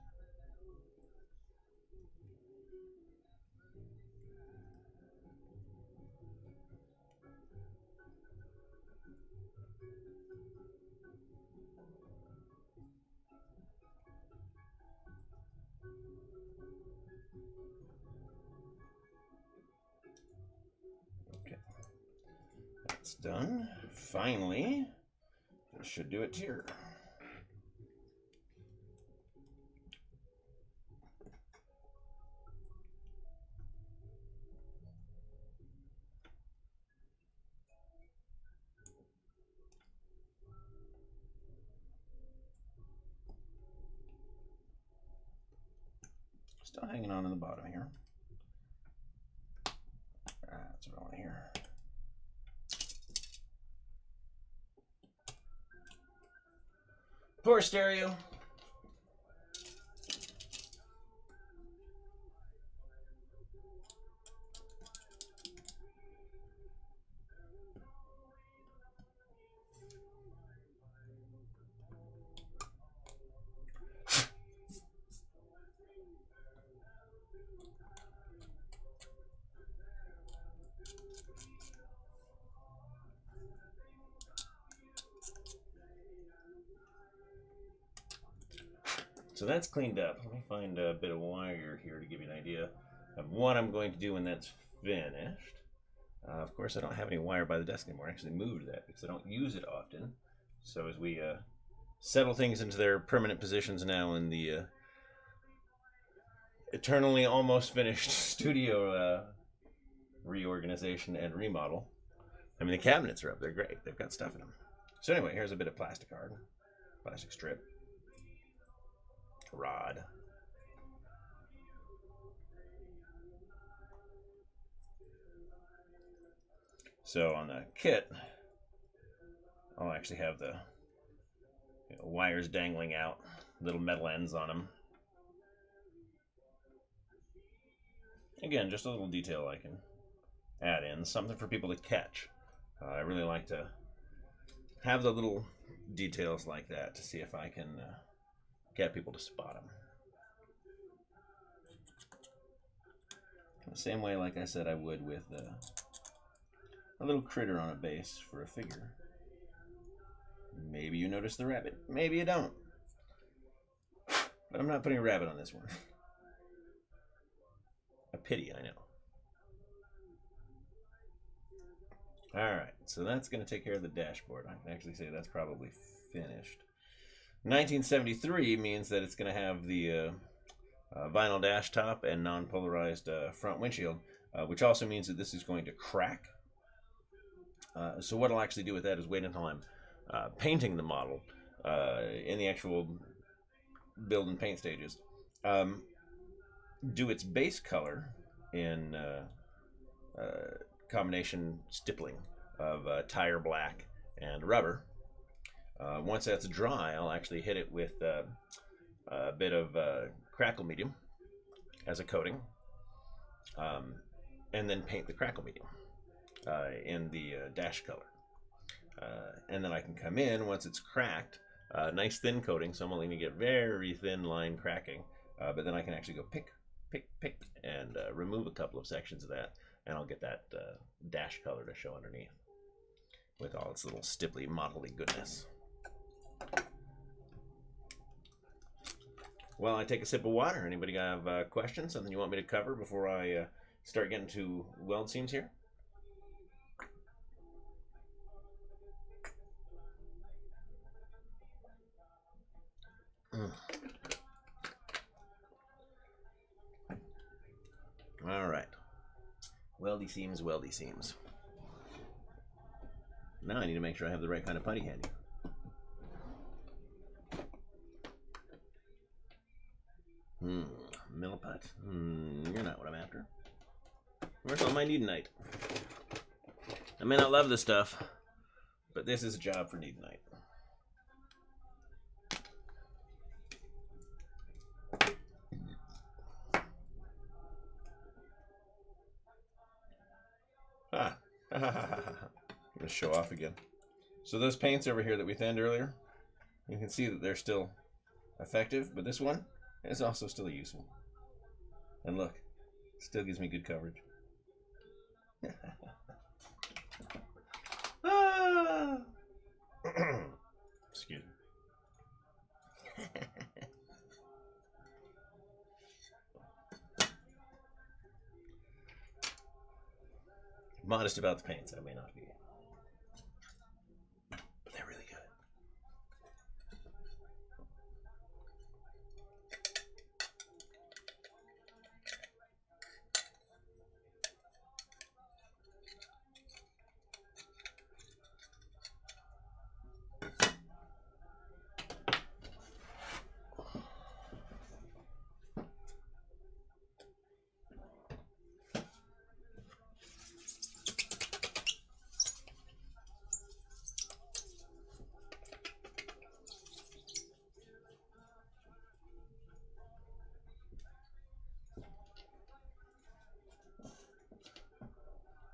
Done. Finally, this should do it here. Still hanging on in the bottom here. That's what I want to hear. Poor stereo. So that's cleaned up. Let me find a bit of wire here to give you an idea of what I'm going to do when that's finished. Of course, I don't have any wire by the desk anymore. I actually moved that because I don't use it often. So as we settle things into their permanent positions now in the eternally almost finished studio reorganization and remodel. I mean, the cabinets are up. They're great. They've got stuff in them. So anyway, here's a bit of plastic card, plastic strip. rod. So on the kit, I'll actually have the wires dangling out, little metal ends on them. Again, just a little detail I can add in, something for people to catch. I really like to have the little details like that to see if I can get people to spot them. The same way, like I said, I would with a little critter on a base for a figure. Maybe you notice the rabbit, maybe you don't. But I'm not putting a rabbit on this one. A pity, I know. Alright, so that's going to take care of the dashboard. I can actually say that's probably finished. 1973 means that it's going to have the vinyl dash top and non-polarized front windshield, which also means that this is going to crack. So what I'll actually do with that is wait until I'm painting the model in the actual build and paint stages. Do its base color in combination stippling of tire black and rubber. Once that's dry, I'll actually hit it with a bit of crackle medium as a coating, and then paint the crackle medium in the dash color. And then I can come in once it's cracked, nice thin coating, so I'm only going to get very thin line cracking, but then I can actually go pick, and remove a couple of sections of that, and I'll get that dash color to show underneath with all its little stipply, modelly goodness. Well, I take a sip of water. Anybody have questions? Something you want me to cover before I start getting to weld seams here? All right. Weldy seams, weldy seams. Now I need to make sure I have the right kind of putty handy. Milliput? You're not what I'm after. Where's all my Needonite? I may not love this stuff, but this is a job for Needonite. I'm going to show off again. So those paints over here that we thinned earlier, you can see that they're still effective, but this one is also still useful. And look, still gives me good coverage. Excuse me. Modest about the paints, I may not be. But they're really good.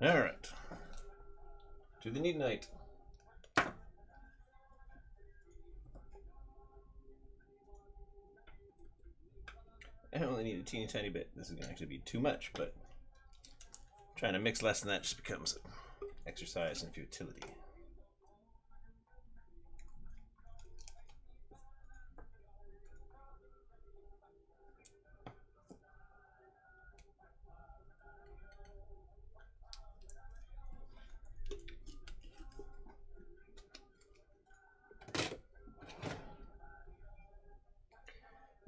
All right, to the Needonite. I only need a teeny tiny bit. This is going to actually be too much, but trying to mix less than that just becomes an exercise in futility.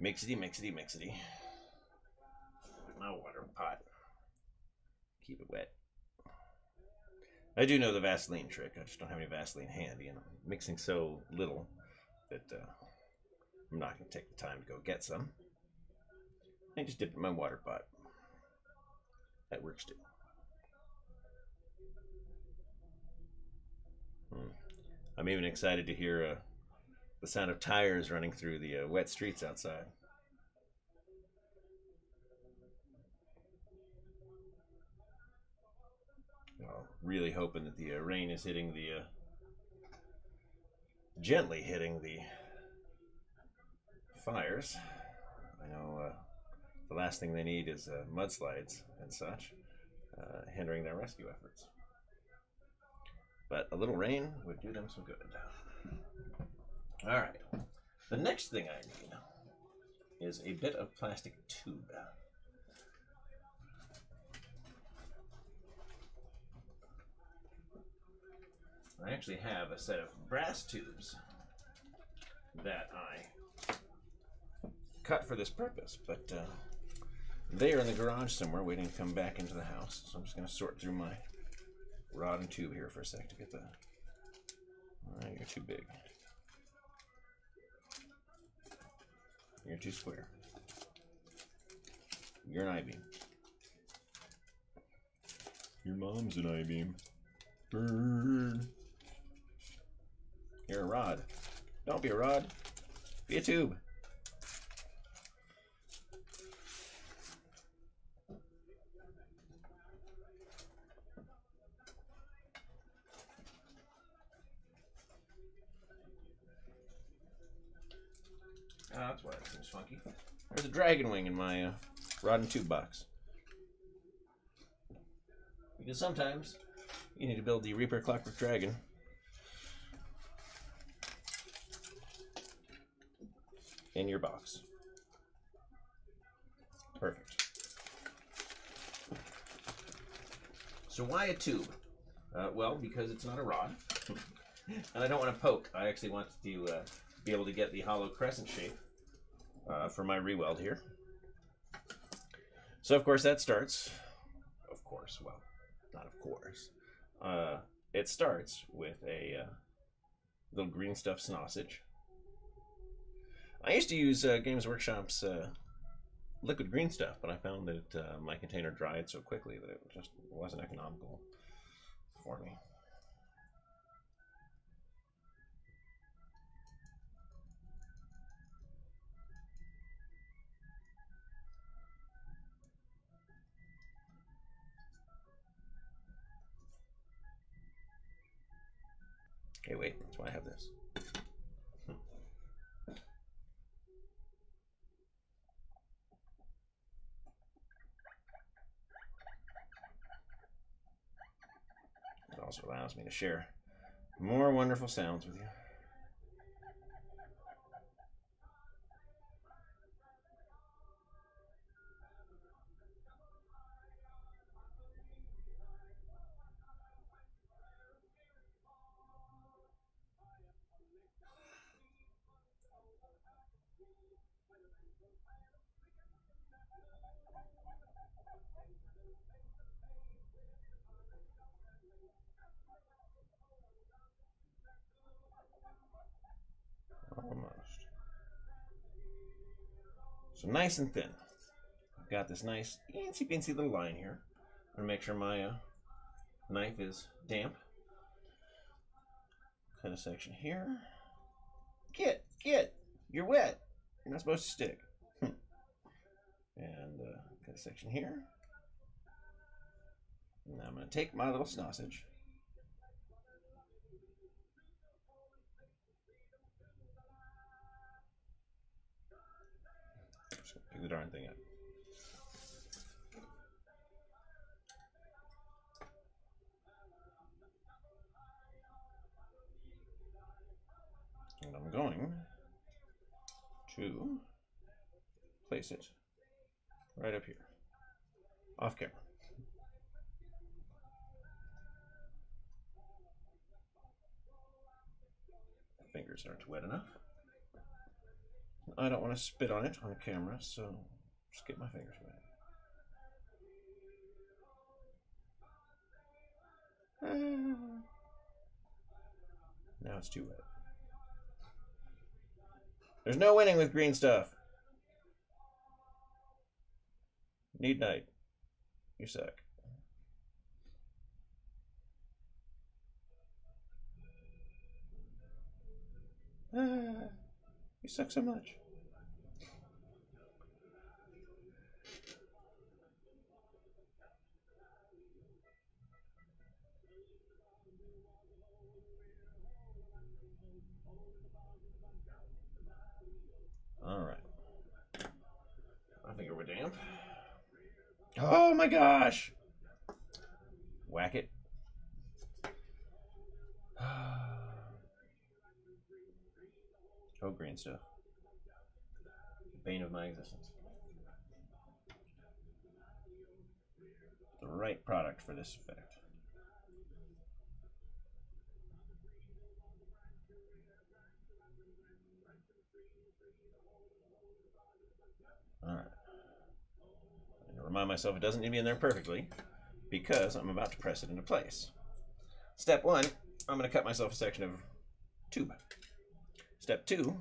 Mixity. My water pot. Keep it wet. I do know the Vaseline trick. I just don't have any Vaseline handy, and I'm mixing so little that I'm not going to take the time to go get some. I just dip it in my water pot. That works too. I'm even excited to hear the sound of tires running through the wet streets outside. Really hoping that the rain is hitting the gently hitting the fires. I know the last thing they need is mudslides and such hindering their rescue efforts. But a little rain would do them some good. All right. The next thing I need is a bit of plastic tube. I actually have a set of brass tubes that I cut for this purpose, but they are in the garage somewhere waiting to come back into the house. So I'm just going to sort through my rod and tube here for a sec to get the... you're too big. You're too square. You're an I-beam. Your mom's an I-beam. Burn. You're a rod. Don't be a rod. Be a tube. Oh, that's why it seems funky. There's a dragon wing in my rod and tube box. Because sometimes you need to build the Reaper Clockwork Dragon. In your box. Perfect. So why a tube? Well, because it's not a rod. And I don't want to poke. I actually want to be able to get the hollow crescent shape for my re-weld here. So of course that starts, well, not of course. It starts with a little green stuff sausage. I used to use Games Workshop's liquid green stuff, but I found that my container dried so quickly that it just wasn't economical for me. Okay, wait, that's why I have this. It also allows me to share more wonderful sounds with you. Almost. So nice and thin. I've got this nice teensy little line here. I'm gonna make sure my knife is damp. Cut a section here. Get! You're wet. You're not supposed to stick. And cut a section here. And I'm gonna take my little sausage. Just gonna pick the darn thing up. And I'm going to place it right up here, off camera. Fingers aren't wet enough. I don't want to spit on it on camera, so just get my fingers wet. Now it's too wet. There's no winning with green stuff. Need night. You suck. Ah, you suck so much. All right. I think we're damp. Oh my gosh! Whack it. Oh, green stuff. Bane of my existence. The right product for this effect. Alright. Remind myself it doesn't need to be in there perfectly because I'm about to press it into place. Step 1, I'm going to cut myself a section of tube. Step 2,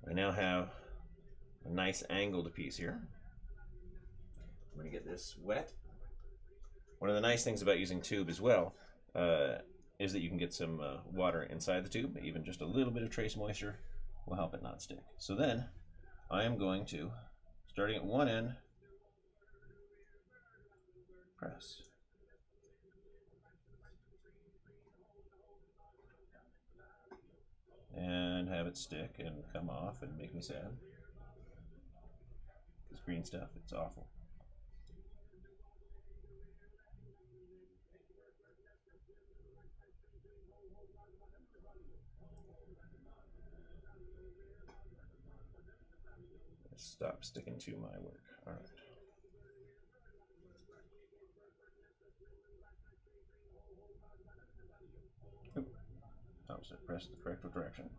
I now have a nice angled piece here. I'm going to get this wet. One of the nice things about using tube as well is that you can get some water inside the tube. Even just a little bit of trace moisture will help it not stick. So then I am going to, starting at one end, press. And have it stick and come off and make me sad. This green stuff, it's awful. Stop sticking to my work. All right. Oop. Opposite, press the correct direction.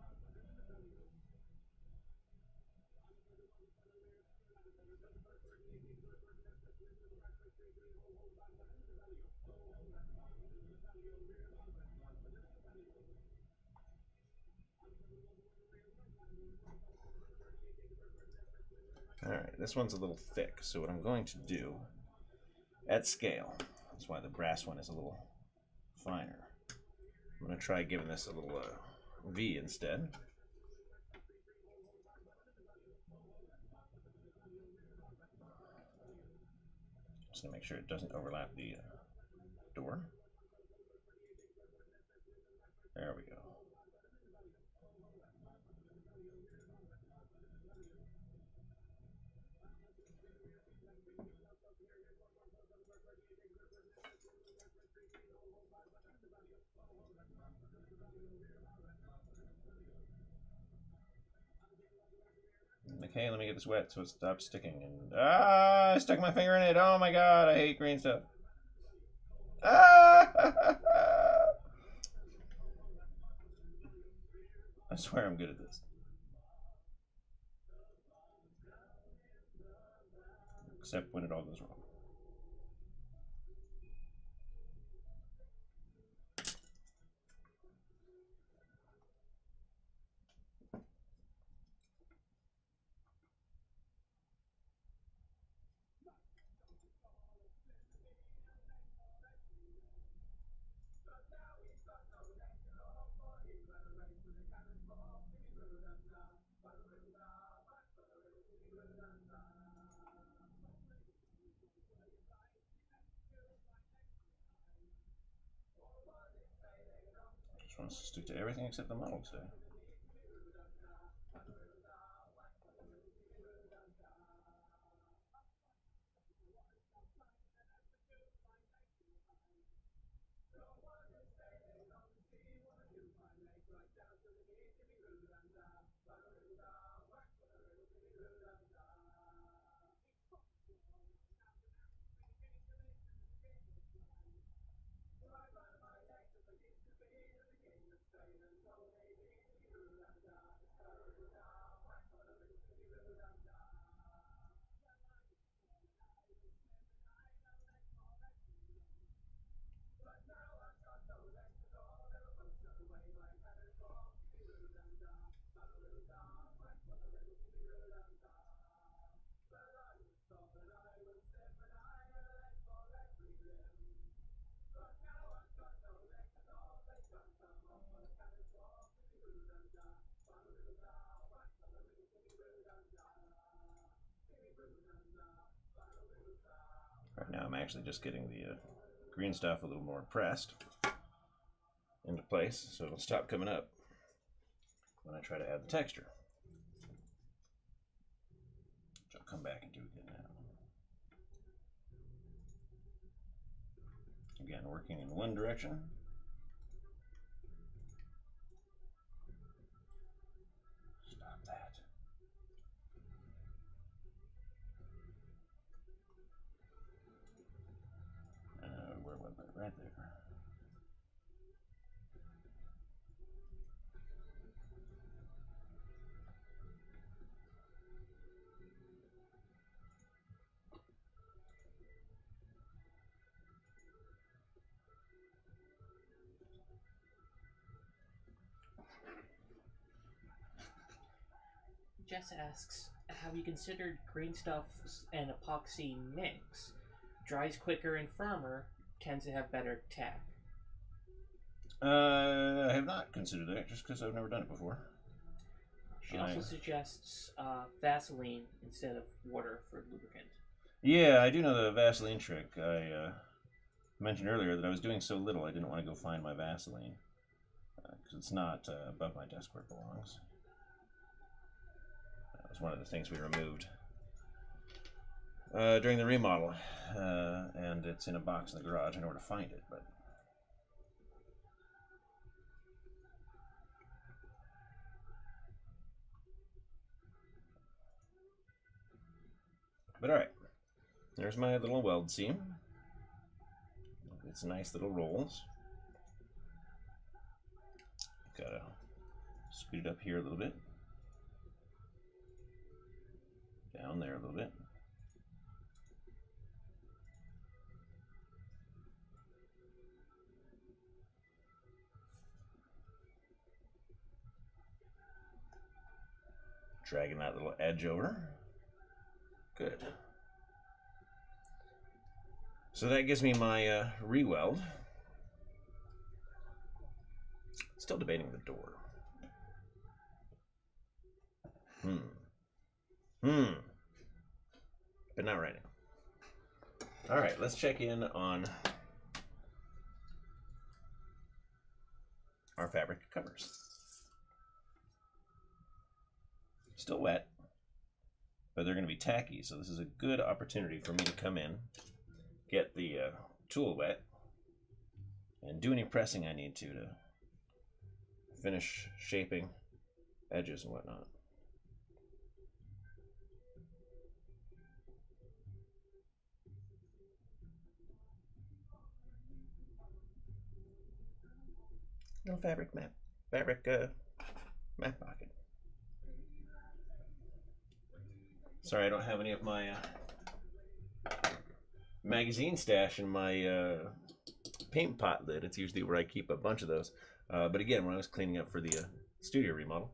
Alright, this one's a little thick, so what I'm going to do, at scale, that's why the brass one is a little finer. I'm going to try giving this a little V instead. Just to make sure it doesn't overlap the door. There we go. Okay, let me get this wet so it stops sticking. And I stuck my finger in it. Oh my god, I hate green stuff. Ah! I swear I'm good at this. Except when it all goes wrong. Just wants to stick to everything except the model today. Right now I'm actually just getting the green stuff a little more pressed into place so it'll stop coming up when I try to add the texture. Which I'll come back and do again now. Again, working in one direction. Stop that. Where was it? Right there. Jess asks, have you considered green stuff and epoxy mix? Dries quicker and firmer, tends to have better tack. I have not considered that just because I've never done it before. She also suggests Vaseline instead of water for lubricant. Yeah, I do know the Vaseline trick. I mentioned earlier that I was doing so little I didn't want to go find my Vaseline because it's not above my desk where it belongs. That was one of the things we removed during the remodel, and it's in a box in the garage. I know where to find it, but all right. There's my little weld seam. It's nice little rolls. Gotta scoot it up here a little bit. Down there a little bit. Dragging that little edge over. Good. So that gives me my re-weld. Still debating the door. But not right now. All right, let's check in on our fabric covers. Still wet, but they're going to be tacky, so this is a good opportunity for me to come in, get the tool wet, and do any pressing I need to finish shaping edges and whatnot. No fabric map pocket. Sorry, I don't have any of my magazine stash in my paint pot lid. It's usually where I keep a bunch of those. But again, when I was cleaning up for the studio remodel,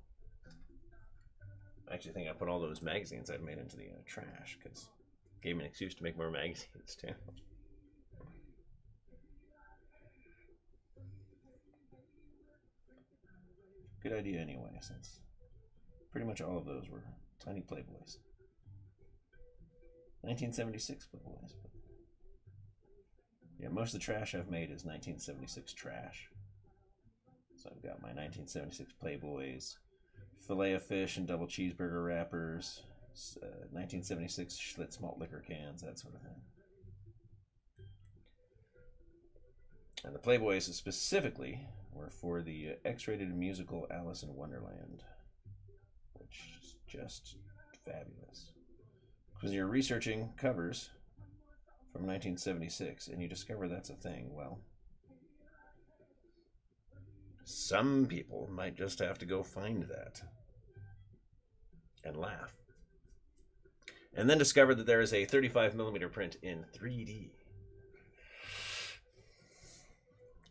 I actually think I put all those magazines I've made into the trash because it gave me an excuse to make more magazines too. Good idea anyway, since pretty much all of those were tiny Playboys. 1976 Playboys. But yeah, most of the trash I've made is 1976 trash. So I've got my 1976 Playboys, fillet of fish and double cheeseburger wrappers, 1976 Schlitz malt liquor cans, that sort of thing. And the Playboys specifically were for the X-rated musical Alice in Wonderland, which is just fabulous. Because you're researching covers from 1976 and you discover that's a thing, well, some people might just have to go find that and laugh. And then discover that there is a 35mm print in 3D.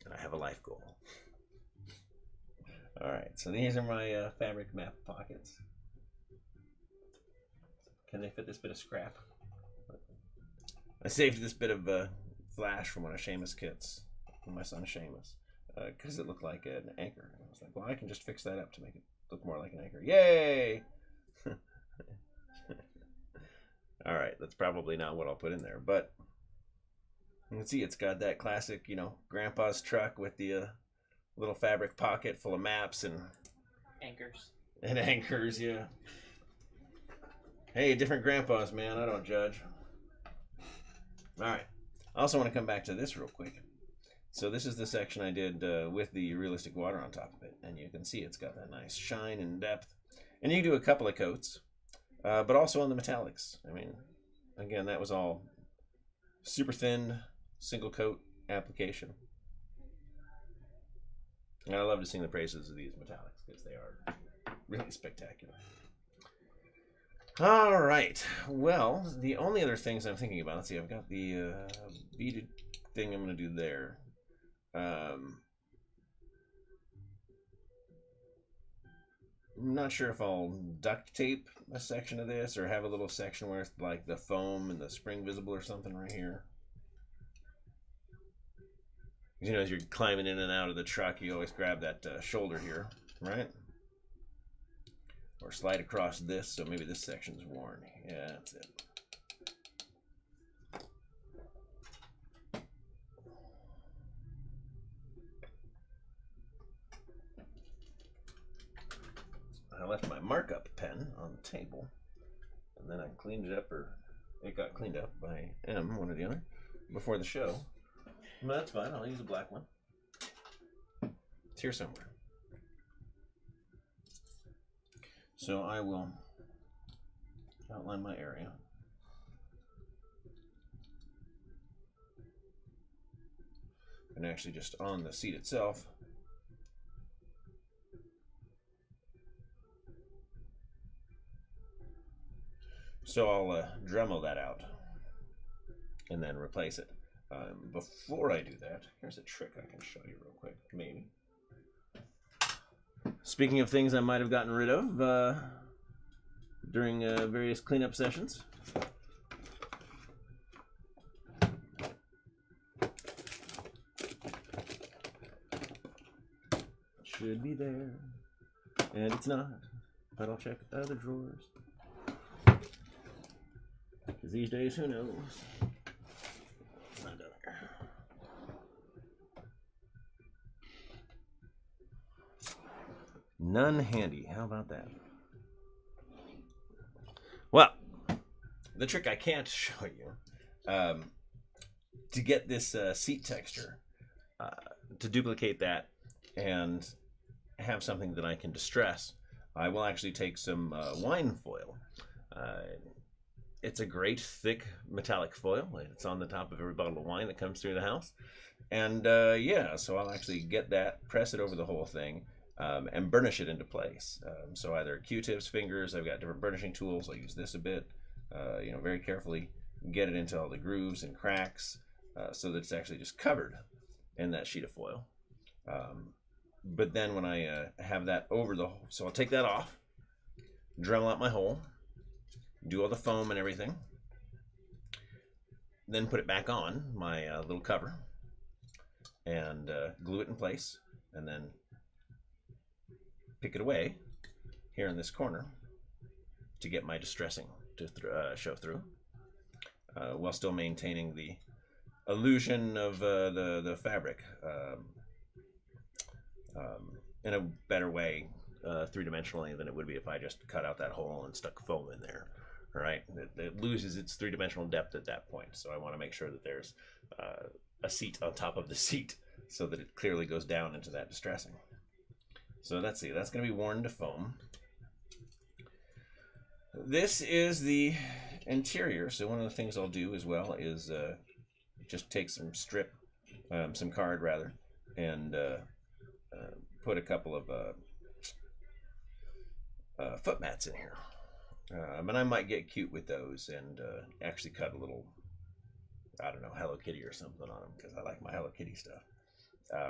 And I have a life goal. Alright, so these are my fabric map pockets. Can they fit this bit of scrap? I saved this bit of flash from one of Seamus' kits, from my son Seamus, because it looked like an anchor. And I was like, well, I can just fix that up to make it look more like an anchor. Yay! Alright, that's probably not what I'll put in there, but You can see it's got that classic, you know, grandpa's truck with the little fabric pocket full of maps and anchors. And anchors, yeah. Hey, different grandpas, man. I don't judge. All right. I also want to come back to this real quick. So this is the section I did with the realistic water on top of it. And you can see it's got that nice shine and depth. And you can do a couple of coats, but also on the metallics. I mean, again, that was all super thin, single coat application. And I love to sing the praises of these metallics because they are really spectacular. All right. Well, the only other things I'm thinking about, let's see, I've got the beaded thing I'm going to do there. I'm not sure if I'll duct tape a section of this or have a little section where it's like the foam and the spring visible or something right here. You know, as you're climbing in and out of the truck, you always grab that shoulder here, right? Or slide across this, so maybe this section's worn. Yeah, that's it. I left my markup pen on the table, and then I cleaned it up, or it got cleaned up by M, one or the other, before the show. But that's fine, I'll use a black one. It's here somewhere. So I will outline my area. And actually just on the seat itself, so I'll Dremel that out and then replace it. Before I do that, here's a trick I can show you real quick, maybe. Speaking of things I might have gotten rid of during various cleanup sessions. Should be there, and it's not, but I'll check other drawers. Because these days, who knows? Not down there. None handy. How about that? Well, the trick I can't show you, to get this seat texture, to duplicate that and have something that I can distress, I will actually take some wine foil. It's a great thick metallic foil. It's on the top of every bottle of wine that comes through the house. And yeah, so I'll actually get that, press it over the whole thing, and burnish it into place. So either Q-tips, fingers, I've got different burnishing tools. I'll use this a bit, you know, very carefully get it into all the grooves and cracks so that it's actually just covered in that sheet of foil. But then when I have that over the hole, so I'll take that off, Dremel out my hole, do all the foam and everything, then put it back on my little cover and glue it in place, and then pick it away here in this corner to get my distressing to show through, while still maintaining the illusion of the fabric in a better way, three-dimensionally, than it would be if I just cut out that hole and stuck foam in there. Right? It loses its three-dimensional depth at that point, so I want to make sure that there's a seat on top of the seat so that it clearly goes down into that distressing. So let's see, that's going to be worn to foam. This is the interior, so one of the things I'll do as well is just take some some card rather, and put a couple of foot mats in here. And I might get cute with those and actually cut a little, I don't know, Hello Kitty or something on them, because I like my Hello Kitty stuff.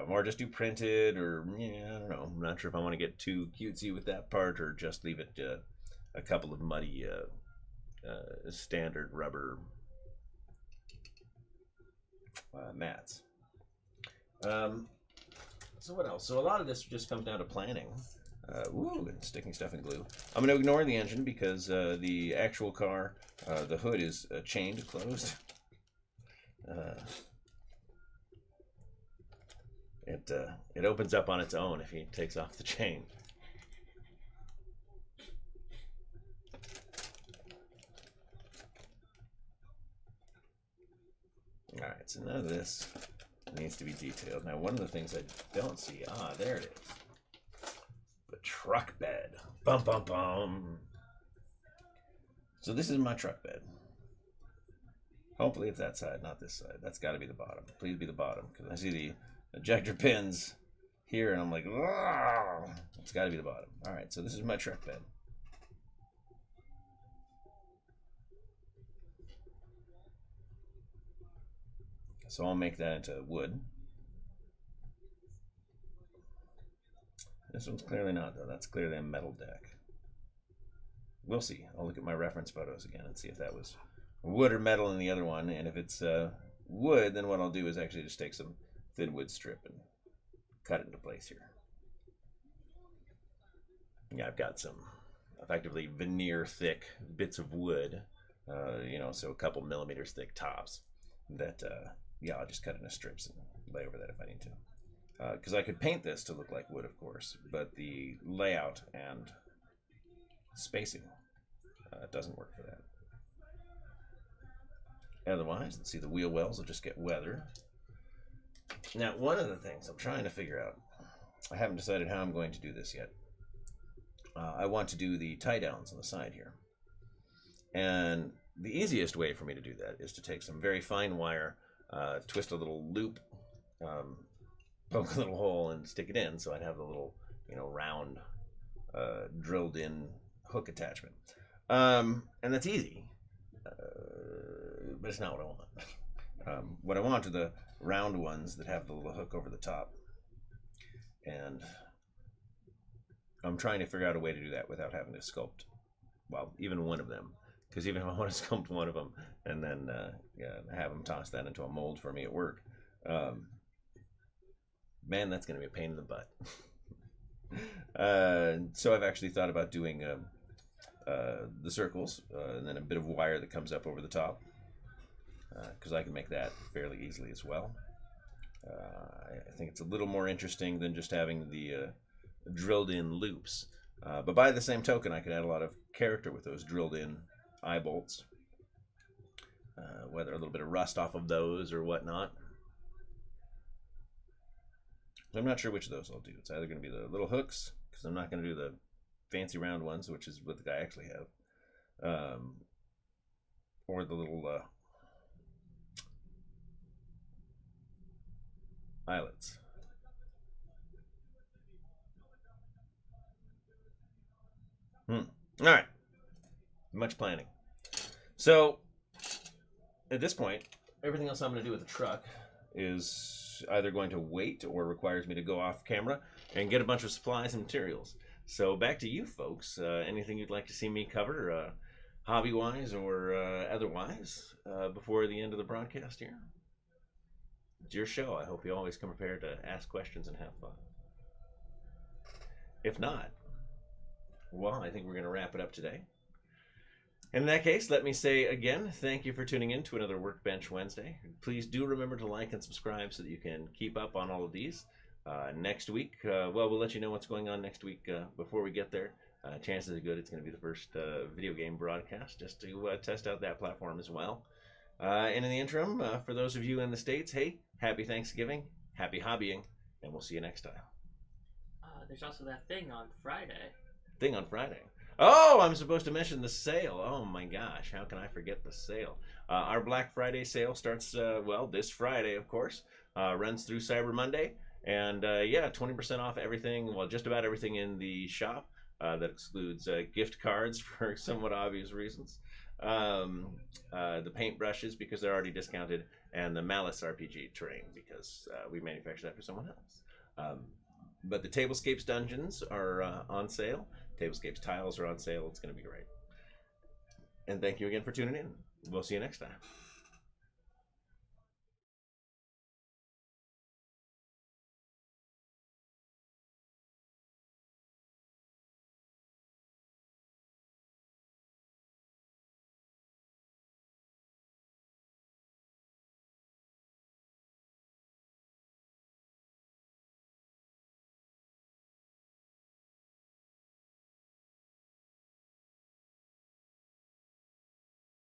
Or just do printed, or yeah, I don't know. I'm not sure if I want to get too cutesy with that part, or just leave it a couple of muddy standard rubber mats. So what else? So a lot of this just comes down to planning. And sticking stuff in glue. I'm going to ignore the engine because the actual car, the hood is chained closed. it opens up on its own if he takes off the chain. All right, so none of this needs to be detailed. Now, one of the things I don't see, there it is. The truck bed. Bum, bum, bum. So this is my truck bed. Hopefully it's that side, not this side. That's got to be the bottom. Please be the bottom, because I see the ejector pins here, and I'm like, "Argh!" It's got to be the bottom. All right, so this is my truck bed. So I'll make that into wood. This one's clearly not, though. That's clearly a metal deck. We'll see. I'll look at my reference photos again and see if that was wood or metal in the other one. And if it's wood, then what I'll do is actually just take some thin wood strip and cut it into place here. Yeah, I've got some effectively veneer thick bits of wood, you know, so a couple millimeters thick tops that, yeah, I'll just cut into strips and lay over that if I need to. Because I could paint this to look like wood, of course, but the layout and spacing doesn't work for that. Otherwise, let's see, the wheel wells will just get weathered. Now, one of the things I'm trying to figure out, I haven't decided how I'm going to do this yet. I want to do the tie downs on the side here. And the easiest way for me to do that is to take some very fine wire, twist a little loop, poke a little hole and stick it in, so I'd have the little, you know, round drilled in hook attachment. And that's easy, but it's not what I want. What I want are the round ones that have the little hook over the top, and I'm trying to figure out a way to do that without having to sculpt, well, even one of them. Because even if I want to sculpt one of them and then yeah, have them toss that into a mold for me at work, man, that's going to be a pain in the butt. So I've actually thought about doing the circles and then a bit of wire that comes up over the top, because I can make that fairly easily as well. I think it's a little more interesting than just having the drilled in loops. But by the same token, I could add a lot of character with those drilled in eye bolts, whether a little bit of rust off of those or whatnot. So I'm not sure which of those I'll do. It's either going to be the little hooks, because I'm not going to do the fancy round ones, which is what the guy actually have, or the little eyelets. All right. Much planning. So at this point, everything else I'm going to do with the truck is either going to wait or requires me to go off camera and get a bunch of supplies and materials. So back to you folks. Anything you'd like to see me cover, hobby-wise or otherwise, before the end of the broadcast here? It's your show. I hope you always come prepared to ask questions and have fun. If not, well, I think we're going to wrap it up today. And in that case, let me say again, thank you for tuning in to another Workbench Wednesday. Please do remember to like and subscribe so that you can keep up on all of these. Next week, well, we'll let you know what's going on next week before we get there. Chances are good it's going to be the first video game broadcast, just to test out that platform as well. And in the interim, for those of you in the States, hey, happy Thanksgiving, happy hobbying, and we'll see you next time. There's also that thing on Friday. Thing on Friday. Oh, I'm supposed to mention the sale. Oh my gosh, how can I forget the sale? Our Black Friday sale starts, well, this Friday, of course. Runs through Cyber Monday. And yeah, 20% off everything, well, just about everything in the shop. That excludes gift cards for somewhat obvious reasons. The paintbrushes, because they're already discounted. And the Malice RPG terrain, because we manufacture that for someone else. But the Tablescapes dungeons are on sale. Tablescapes tiles are on sale. It's going to be great. And thank you again for tuning in. We'll see you next time.